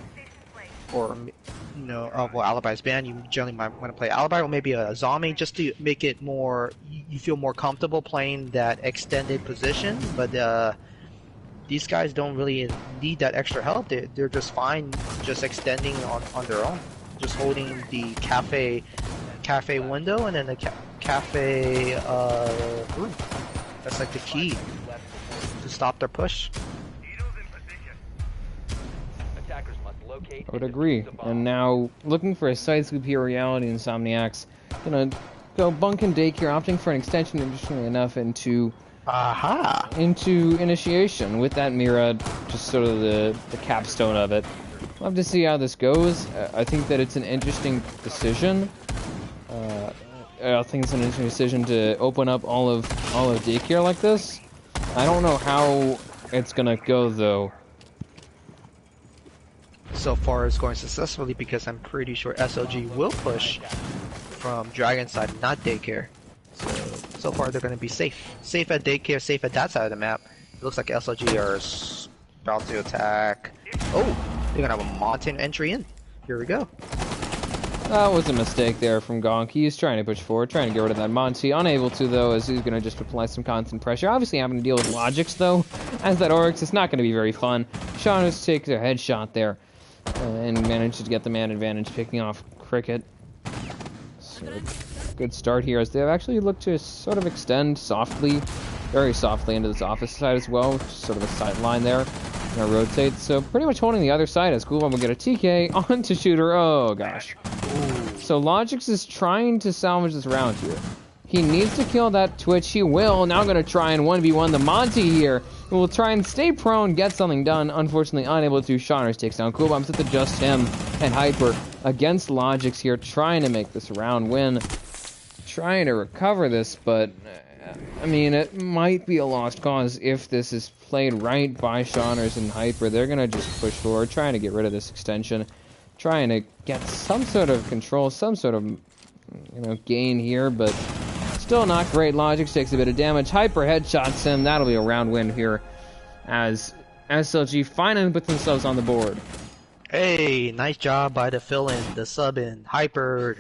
Alibi's banned. You generally might want to play Alibi or maybe a zombie, just to make it more, you feel more comfortable playing that extended position. But these guys don't really need that extra help. They're just fine just extending on their own, just holding the cafe window and then the cafe room. That's like the key to stop their push. I would agree. And now, looking for a side scoop here, Reality Insomniacs gonna go bunk and daycare, opting for an extension, interestingly enough, into initiation, with that Mira just sort of the capstone of it. We'll have to see how this goes. I think that it's an interesting decision. I think it's an interesting decision to open up all of daycare like this. I don't know how it's gonna go though. So far it's going successfully, because I'm pretty sure SLG will push from Dragon side, not daycare. So far they're going to be safe. Safe at daycare, safe at that side of the map. It looks like SLG are about to attack. Oh, they're going to have a mountain entry in. Here we go. That was a mistake there from Gonk. He's trying to push forward, trying to get rid of that Monty. Unable to, though, as he's going to just apply some constant pressure. Obviously having to deal with Logics, though. As that Oryx, it's not going to be very fun. Shaunus takes a headshot there. And manages to get the man advantage, picking off Cricket. So, good start here, as they actually look to sort of extend softly, very softly into this office side as well, which is sort of a sight line there. And rotate, so pretty much holding the other side as Gulbam will get a TK onto Shooter. Oh gosh. So Logix is trying to salvage this round here. He needs to kill that Twitch. He will. Now going to try and 1v1 the Monty here. He will try and stay prone, get something done. Unfortunately, unable to. Shaunus takes down Gulbam. It's just him and Hyper against Logix here, trying to make this round win. Trying to recover this, but I mean, it might be a lost cause if this is played right by Shaunus and Hyper. They're going to just push forward, trying to get rid of this extension, trying to get some sort of control, some sort of, gain here, but still not great. Logix takes a bit of damage. Hyper headshots him. That'll be a round win here as SLG finally put themselves on the board. Hey, nice job by the fill-in, the sub-in. Hyper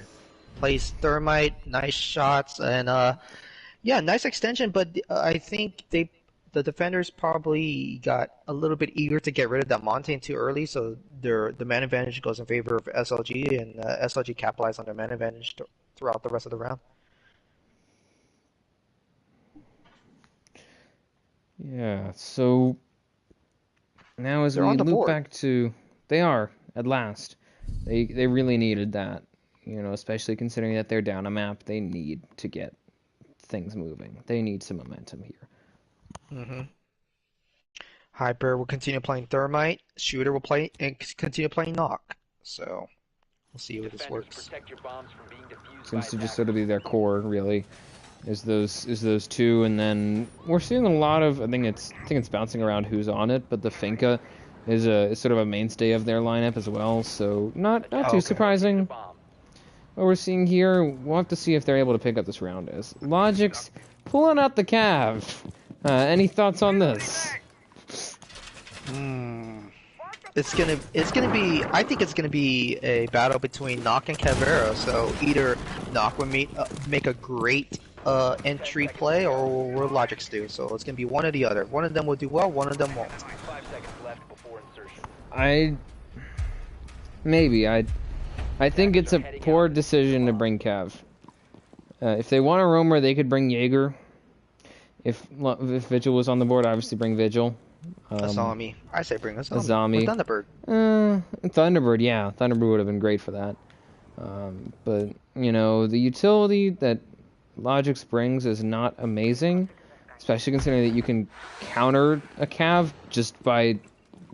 plays Thermite, nice shots, and yeah, nice extension, but I think the defenders probably got a little bit eager to get rid of that Montaigne too early, so the man advantage goes in favor of SLG, and SLG capitalized on their man advantage throughout the rest of the round. Yeah, so now as we loop back to... They are, at last. They really needed that, especially considering that they're down a map. They need to get things moving. They need some momentum here. Hyper will continue playing Thermite. Shooter will play and continue playing Knock. So we'll see how this works. Seems to just sort of be their core, really. Is those two, and then we're seeing a lot of. I think it's bouncing around who's on it, but the Finka is sort of a mainstay of their lineup as well. So not too surprising. What we're seeing here, we'll have to see if they're able to pick up this round. As Logix pulling out the Cav. Any thoughts on this? It's gonna be. I think it's gonna be a battle between Knock and Caveira. So either Knock will make a great entry play, or will Logix do. So it's gonna be one or the other. One of them will do well. One of them won't. 5 seconds left before insertion. I think it's a poor decision to bring Cav. If they want a roamer, they could bring Jaeger. If Vigil was on the board, obviously bring Vigil. A zombie. I say bring a zombie. Or Thunderbird. Thunderbird, yeah. Thunderbird would have been great for that. But, the utility that Logix brings is not amazing. Especially considering that you can counter a Cav just by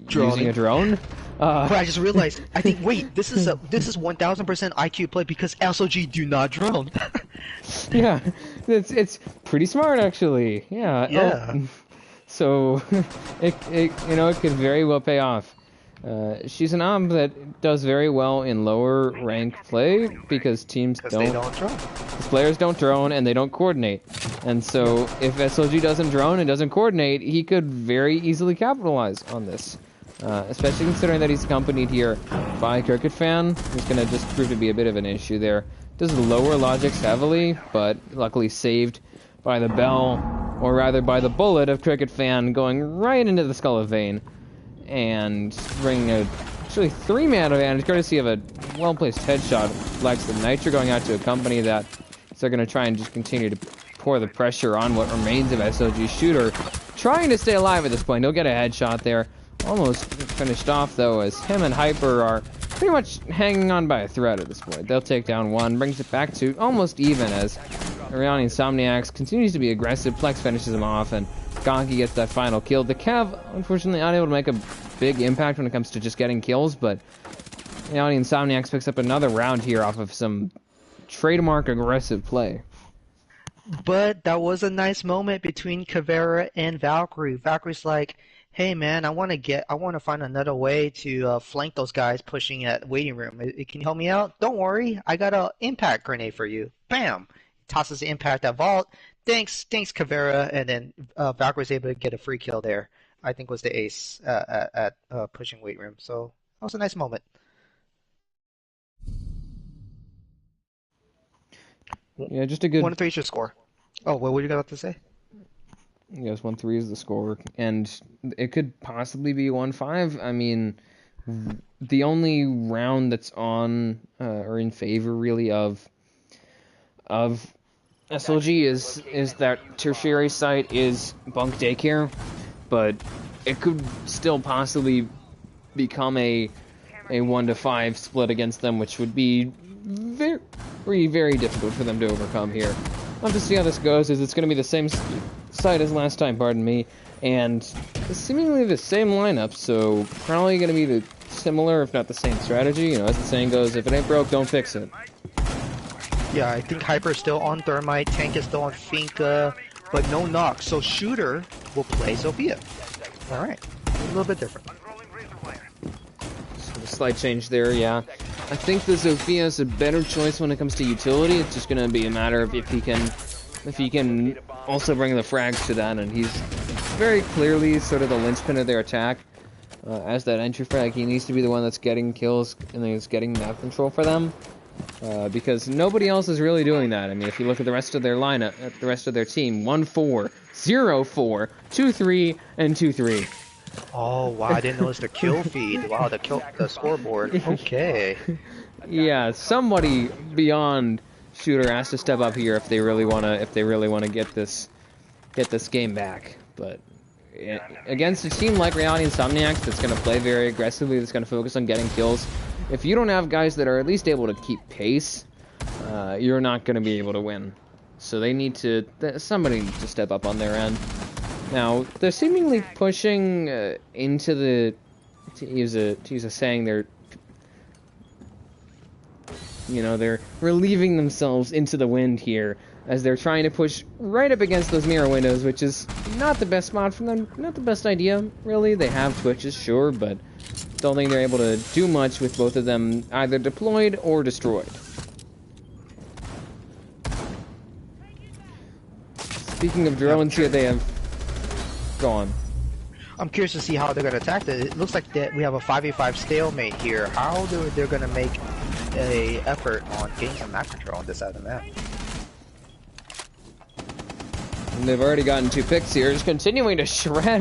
using a drone. But I just realized. I think. Wait, this is 1000% IQ play because SLG do not drone. Yeah, it's pretty smart actually. Yeah. Yeah. Oh, so it could very well pay off. She's an AMP that does very well in lower rank play because teams they don't drone. Players don't drone and they don't coordinate. And so if SLG doesn't drone and doesn't coordinate, he could very easily capitalize on this. Especially considering that he's accompanied here by Cricket Fan, who's going to just prove to be a bit of an issue there. Does lower Logix heavily, but luckily saved by the bell, or rather by the bullet of Cricket Fan going right into the skull of Vayne, and bringing a actually 3-man advantage, courtesy of a well-placed headshot. Flex the Nitro going out to accompany that, so they're going to try and just continue to pour the pressure on what remains of SLG Shooter, trying to stay alive at this point. He'll get a headshot there. Almost finished off, though, as him and Hyper are pretty much hanging on by a thread at this point. They'll take down one, brings it back to almost even as Ariani Insomniacs continues to be aggressive. Plex finishes him off, and Gonky gets that final kill. The Cav, unfortunately, unable to make a big impact when it comes to just getting kills, but Ariani Insomniacs picks up another round here off of some trademark aggressive play. But that was a nice moment between Caveira and Valkyrie. Valkyrie's like, Hey man, I want to find another way to flank those guys pushing at waiting room. Can you help me out? Don't worry, I got a impact grenade for you. Bam! Tosses the impact at Vault. Thanks, Caveira, and then Valkyrie's able to get a free kill there. I think was the ace at pushing weight room. So that was a nice moment. Yeah, just a good. 1-3 is your score. Oh, what were you about to say? Yes, 1-3 is the score, and it could possibly be 1-5. I mean, the only round that's on or in favor really of SLG is that tertiary site is bunk daycare, but it could still possibly become a 1-5 split against them, which would be very difficult for them to overcome here. We'll have to see how this goes, as it's going to be the same site as last time, pardon me, and seemingly the same lineup, so probably going to be the similar, if not the same strategy. You know, as the saying goes, if it ain't broke, don't fix it. Yeah, I think Hyper's still on Thermite, Tank is still on Finka, but no knock, so Shooter will play Sophia. Alright, a little bit different. So a slight change there, yeah. I think the Sophia is a better choice when it comes to utility. It's just going to be a matter of if he can also bring the frags to that, and he's very clearly sort of the linchpin of their attack. As that entry frag, he needs to be the one that's getting kills and is getting map control for them. Because nobody else is really doing that. I mean, if you look at the rest of their lineup, at the rest of their team, 1-4, 0-4, 2-3, and 2-3. Oh wow, I didn't notice the kill feed. Wow, the scoreboard. Okay. Yeah, somebody beyond Shooter has to step up here if they really wanna get this game back. But against a team like Reality Insomniacs that's gonna play very aggressively, that's gonna focus on getting kills, if you don't have guys that are at least able to keep pace, you're not gonna be able to win. So they need to somebody needs to step up on their end. Now they're seemingly pushing into the to use a saying, they're relieving themselves into the wind here as they're trying to push right up against those mirror windows, which is not the best spot for them, not the best idea really. They have twitches, sure, but don't think they're able to do much with both of them either deployed or destroyed. Speaking of drones here, they have gone. I'm curious to see how they're going to attack it. It looks like that we have a 5v5 stalemate here. How they're going to make a effort on getting some map control on this side of the map. And they've already gotten 2 picks here, just continuing to shred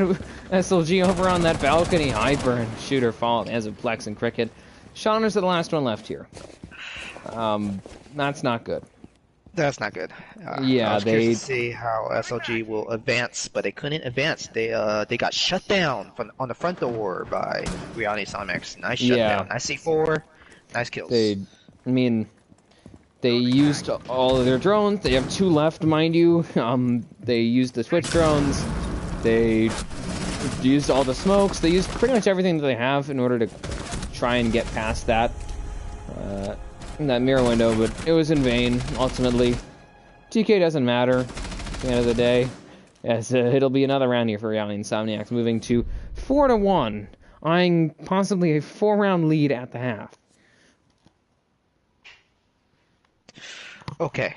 SLG over on that balcony. Hyper and Shooter fall as of Plex and Cricket. Shauner's the last one left here. That's not good. That's not good. Yeah, I was curious to see how SLG will advance, but they couldn't advance. They got shut down on the front door by Reality Insomniacs. Nice shutdown. Nice C4. Nice kills. They used all of their drones. They have 2 left, mind you. They used the switch drones. They used all the smokes. They used pretty much everything that they have in order to try and get past that mirror window, but it was in vain, ultimately. TK doesn't matter at the end of the day, as it'll be another round here for Reality Insomniacs, moving to 4-1, eyeing possibly a 4-round lead at the half. Okay,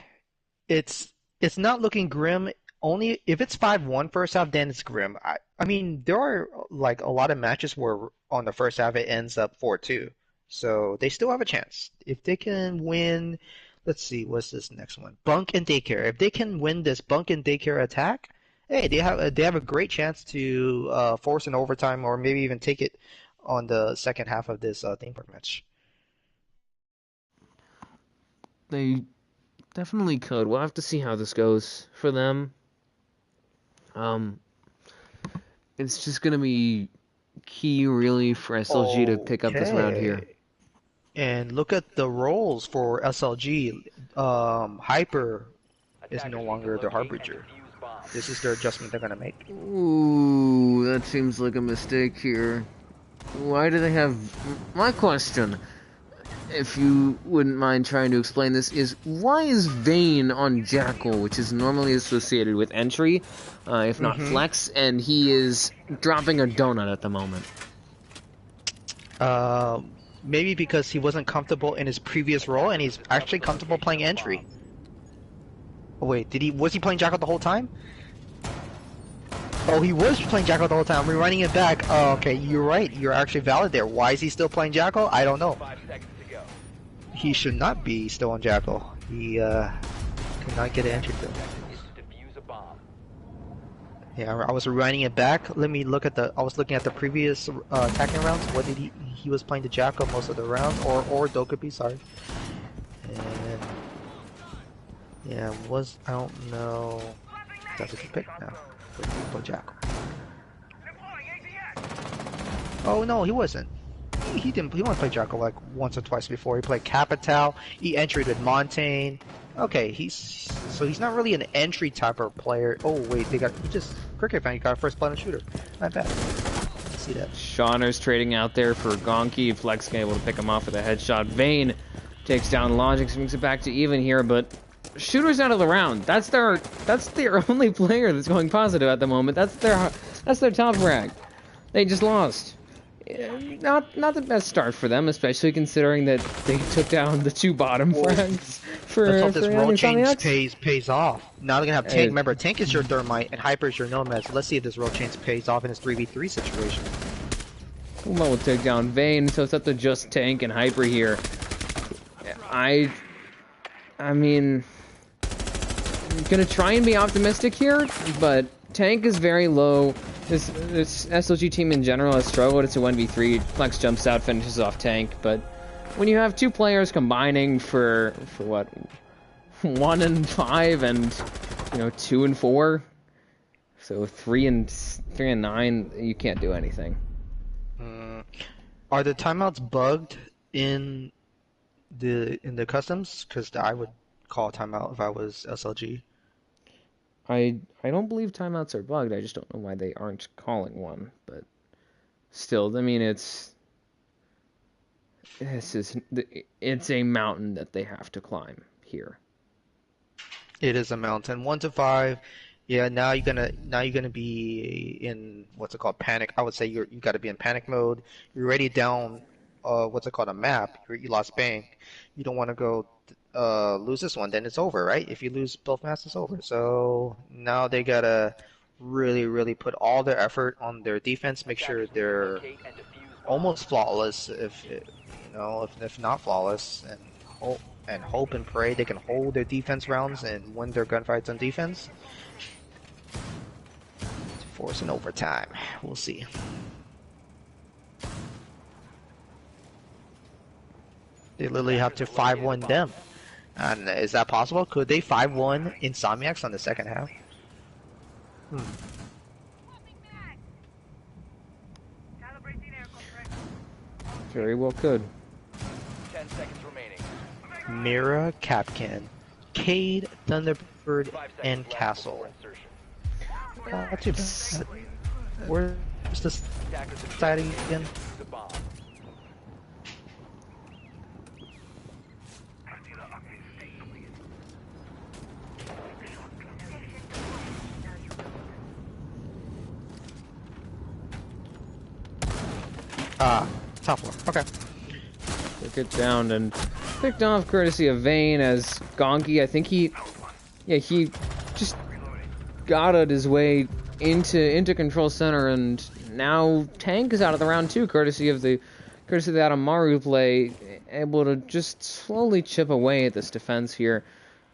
it's not looking grim. Only if it's 5-1 first half, then it's grim. I mean, there are like a lot of matches where on the first half it ends up 4-2, so they still have a chance if they can win. Let's see, what's this next one? Bunk and Daycare. If they can win this Bunk and Daycare attack, hey, they have a great chance to force an overtime or maybe even take it on the second half of this theme park match. They definitely could. We'll have to see how this goes for them. It's just gonna be key, really, for SLG to pick up this round here. And look at the roles for SLG. Hyper is no longer the Harbinger. This is their adjustment they're gonna make. Ooh, that seems like a mistake here. Why do they have... My question. if you wouldn't mind trying to explain this, is why is Vayne on Jackal, which is normally associated with entry, if not flex, and he is dropping a donut at the moment? Maybe because he wasn't comfortable in his previous role, and he's actually comfortable playing entry. Oh, wait, was he playing Jackal the whole time? Oh, he was playing Jackal the whole time. We're running it back. Oh, okay, you're right. You're actually valid there. Why is he still playing Jackal? I don't know. 5 seconds to go. He should not be still on Jackal. He could not get an entry kill. Defuse a bomb. Yeah, I was rewinding it back. Let me look at I was looking at the previous attacking rounds. What did he was playing the Jackal most of the rounds, or Dokubi, sorry. And yeah, I don't know. That's a good pick now. Play Jackal. Oh no, he wasn't. He didn't. He only played Jackal like once or twice before. He played Capital. He entered with Montaigne. Okay, he's not really an entry type of player. Oh wait, he Cricket fan. He got a first blood shooter. Not bad. Let's see that. Shauner's trading out there for Gonki. Flex able to pick him off with a headshot. Vayne takes down Logix, makes it back to even here, but Shooter's out of the round. That's their only player that's going positive at the moment. That's their top rank. They just lost. Not the best start for them, especially considering that they took down the 2 bottom frags for Let's hope this role change Insomniacs. pays off. Now they're gonna have Tank. Remember, Tank is your Thermite and Hyper is your Nomad. So let's see if this role change pays off in this 3v3 situation. Kuma will take down Vayne, so it's up to just Tank and Hyper here. I mean, I'm gonna try and be optimistic here, but Tank is very low. This SLG team in general has struggled. It's a 1v3. Flex jumps out, finishes off Tank, but when you have 2 players combining for what, 1 and 5 and 2 and 4, so 3 and 9, you can't do anything. Are the timeouts bugged in the customs? Because I would call a timeout if I was SLG. I don't believe timeouts are bugged. I just don't know why they aren't calling one. But still, I mean, it's a mountain that they have to climb here. It is a mountain. 1 to 5. Yeah, now you're gonna be in what's it called, panic. I would say you got to be in panic mode. You're already down what's it called, a map. You lost bank. You don't want to go lose this one, then it's over, right? If you lose both maps, it's over. So now they gotta really put all their effort on their defense, make sure they're almost flawless, if not flawless, and hope and pray they can hold their defense rounds and win their gunfights on defense. To force an overtime, we'll see. They literally have to 5-1 them. And is that possible? Could they 5-1 Insomniacs on the second half? Very well could. 10 seconds remaining. Mira, Capcan, Cade, Thunderbird, and Castle. Not too bad. Where's the side again? The bomb. Top floor. Okay. Took it down and picked off courtesy of Vayne as Gonki. I think he just got out his way into control center, and now Tank is out of the round too, courtesy of the Adamaru play, able to just slowly chip away at this defense here.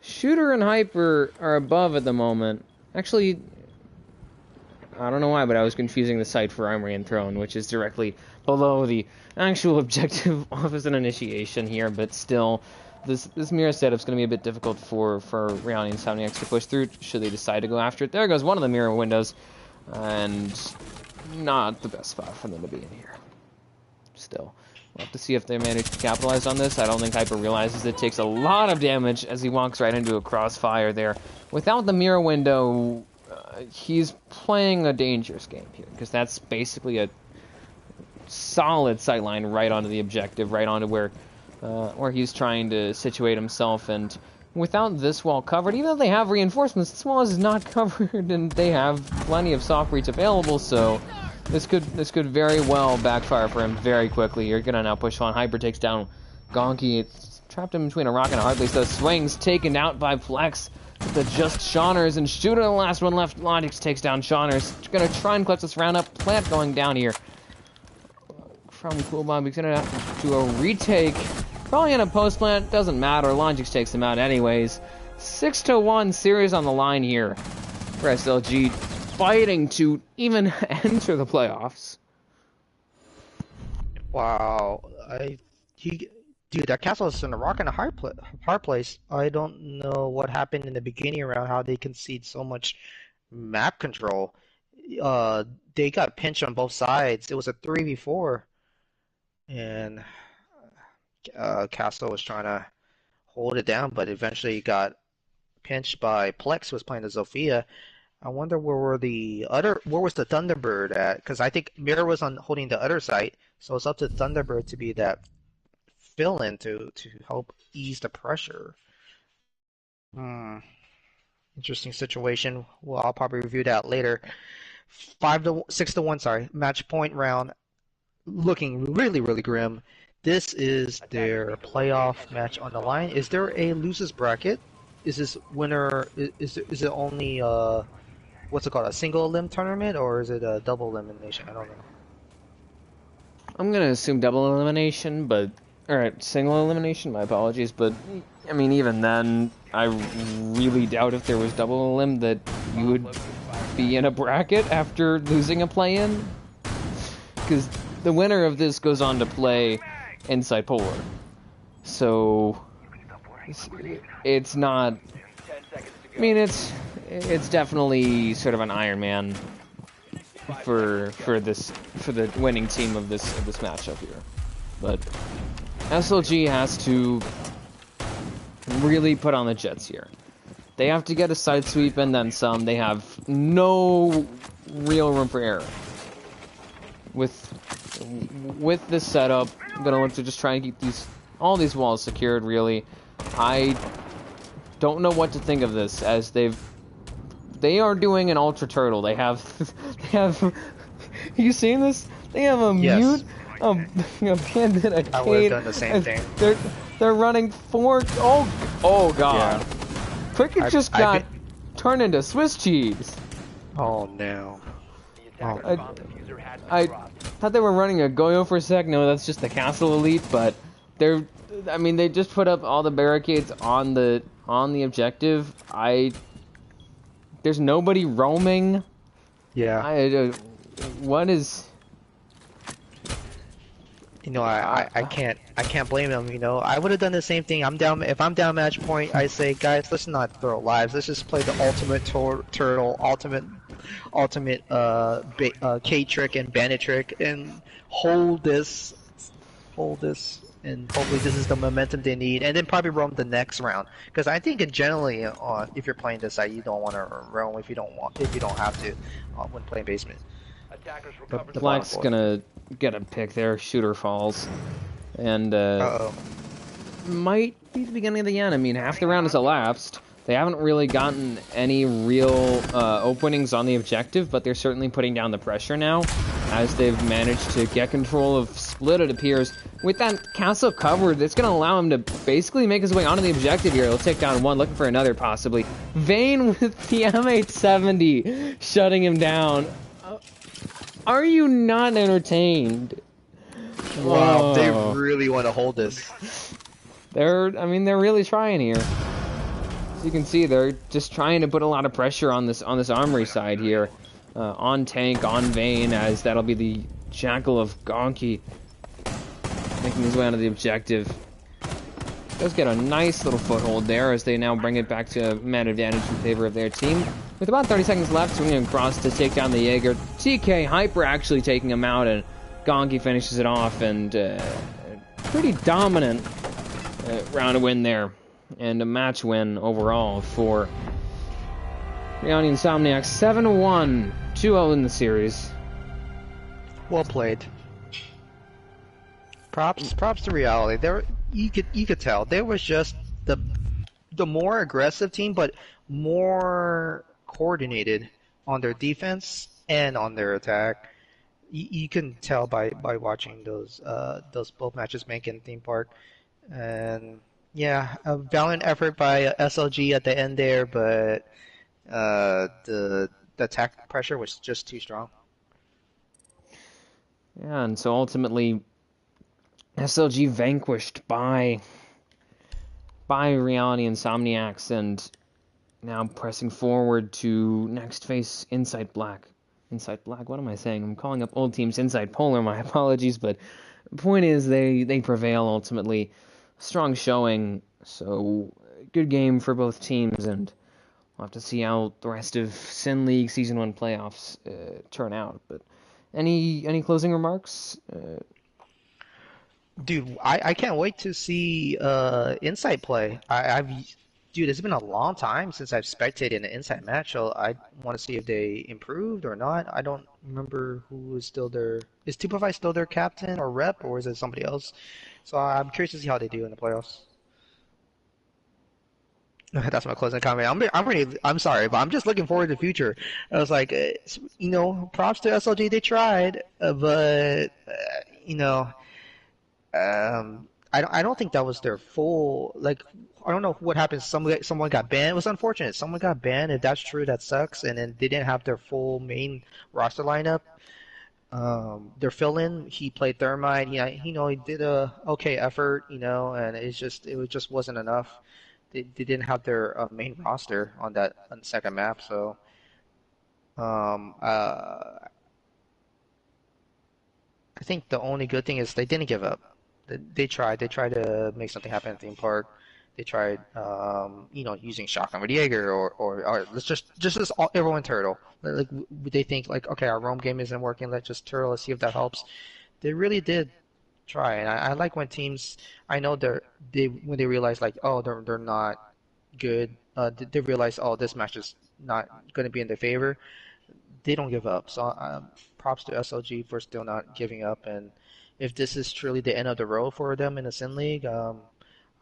Shooter and Hyper are above at the moment. Actually, I don't know why, but I was confusing the site for Armory and Throne, which is directly below the actual objective office and initiation here, but still, this mirror setup's going to be a bit difficult for Reality Insomniacs to push through, should they decide to go after it. There goes one of the mirror windows, and not the best spot for them to be in here. Still, we'll have to see if they manage to capitalize on this. I don't think Hyper realizes it takes a lot of damage as he walks right into a crossfire there. Without the mirror window, he's playing a dangerous game here, because that's basically a solid sightline right onto the objective, right onto where where he's trying to situate himself, and without this wall covered, even though they have reinforcements, this wall is not covered, and they have plenty of soft breach available, so this could very well backfire for him very quickly. You're gonna now push on. Hyper takes down Gonky. It's trapped him between a rock and a hard place. Those swings taken out by Flex. The just Shawners, and Shooter, the last one left. Logix takes down Shawners. Gonna try and clutch this round up. Plant going down here. From Cool Bomb, he's gonna have to do a retake. Probably in a post plant, doesn't matter. Logix takes him out anyways. 6-1 series on the line here for SLG, fighting to even enter the playoffs. Wow, dude, that castle is in a rock and a hard place. I don't know what happened in the beginning around how they concede so much map control. They got pinched on both sides. It was a 3v4, and Castle was trying to hold it down, but eventually got pinched by Plex, who was playing the Zofia. I wonder where was the Thunderbird at? Because I think Mirror was on holding the other side, so it's up to Thunderbird to be that fill-in to help ease the pressure. Interesting situation. Well, I'll probably review that later. 6-1, sorry. Match point round, looking really, really grim. This is their playoff match on the line. Is there a losers bracket? Is this winner? Is it only what's it called? A single elim tournament, or is it a double elimination? I don't know. I'm gonna assume double elimination, but alright, single elimination. My apologies, but I mean, even then, I really doubt if there was double elim that you would be in a bracket after losing a play-in, because the winner of this goes on to play Inside Polar. So it's not. I mean, it's definitely sort of an Iron Man for the winning team of this matchup here. But SLG has to really put on the Jets here. They have to get a side sweep and then some. They have no real room for error. With this setup, I'm gonna look to just try and keep all these walls secured. Really, I don't know what to think of this, as they are doing an ultra turtle. They have you seen this? They have a Yes. mute, a bandit, a I would have Kane, done the same and thing. They're running 4. Oh god! Yeah. Cricket just got turned into Swiss cheese. Oh no. The attacker bomb diffuser has been I dropped. thought they were running a Goyo for a sec. No, that's just the Castle Elite, but they just put up all the barricades on the objective. There's nobody roaming. Yeah. What is? I can't blame them. I would have done the same thing. If I'm down match point, I say, guys, let's not throw lives. Let's just play the ultimate turtle, ultimate K trick and bandit trick, and hold this, and hopefully this is the momentum they need, and then probably roam the next round. Because I think generally, if you're playing this side, you don't want to roam if you don't have to when playing basement. Attackers recovered the Black's bomb. gonna get a pick there. Shooter falls, and might be the beginning of the end. I mean, half the round has elapsed. They haven't really gotten any real openings on the objective, but they're certainly putting down the pressure now, as they've managed to get control of Split, it appears. With that castle covered, it's going to allow him to basically make his way onto the objective here. He'll take down one, looking for another possibly. Vayne with the M870 shutting him down. Are you not entertained? Wow, they Whoa. really want to hold this. They're really trying here. As you can see, they're just trying to put a lot of pressure on this armory side here. On Tank, on Vayne, as that'll be the Jackal of Gonky making his way onto the objective. Does get a nice little foothold there as they now bring it back to man advantage in favor of their team. With about 30 seconds left, swinging across to take down the Jaeger. TK Hyper actually taking him out, and Gonky finishes it off, and pretty dominant round win there. And a match win overall for Reality Insomniacs. 7-1, 2-0 in the series. Well played. Props to Reality. you could tell there was just the the more aggressive team, but more coordinated on their defense and on their attack. You can tell by watching those both matches make in theme park. And yeah, a valiant effort by SLG at the end there, but the attack pressure was just too strong. Yeah, and so ultimately SLG vanquished by Reality Insomniacs, and now pressing forward to next face Insight Black. Insight Black, what am I saying? I'm calling up old teams Insight Polar, my apologies, but the point is they prevail ultimately. Strong showing, so good game for both teams, and we'll have to see how the rest of Sin League Season 1 playoffs turn out. But any closing remarks? Dude, I can't wait to see Insight play. Dude, it's been a long time since I've spectated an Insight match, so I want to see if they improved or not. I don't remember who is still their. Is Tupafy still their captain or rep, or is it somebody else? So I'm curious to see how they do in the playoffs. That's my closing comment. I'm sorry, but I'm just looking forward to the future. I was like, props to SLG, they tried, but you know. I don't think that was their full like. I don't know what happened. Someone got banned. It was unfortunate. Someone got banned. If that's true, that sucks. And then they didn't have their full main roster lineup. Their fill-in, he played Thermite. He did a okay effort. And it just wasn't enough. They didn't have their main roster on the second map. So um, uh, I think the only good thing is they didn't give up. They tried. They tried to make something happen at theme park. They tried, using shotgun with Jaeger or let's just everyone turtle. Like they think like, okay, our roam game isn't working. Let's just turtle. Let's see if that helps. They really did try, and I like when teams. I know when they realize like, oh, they're not good. They realize, oh, this match is not going to be in their favor. They don't give up. So props to SLG for still not giving up. And if this is truly the end of the road for them in the Sin League,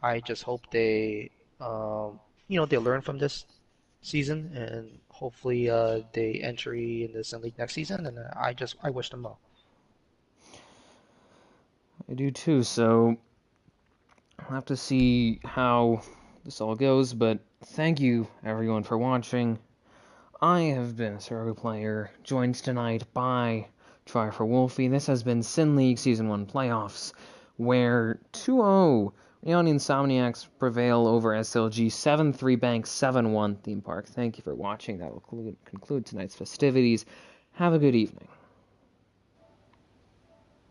I just hope they learn from this season and hopefully they entry in the Sin League next season. And I wish them well. I do too. So I'll have to see how this all goes. But thank you everyone for watching. I have been a Sorogu player, joined tonight by Try for Wolfie. This has been Sin League Season 1 Playoffs, where 2-0 Neon Insomniacs prevail over SLG, 7-3 Bank, 7-1 Theme Park. Thank you for watching. That will conclude tonight's festivities. Have a good evening.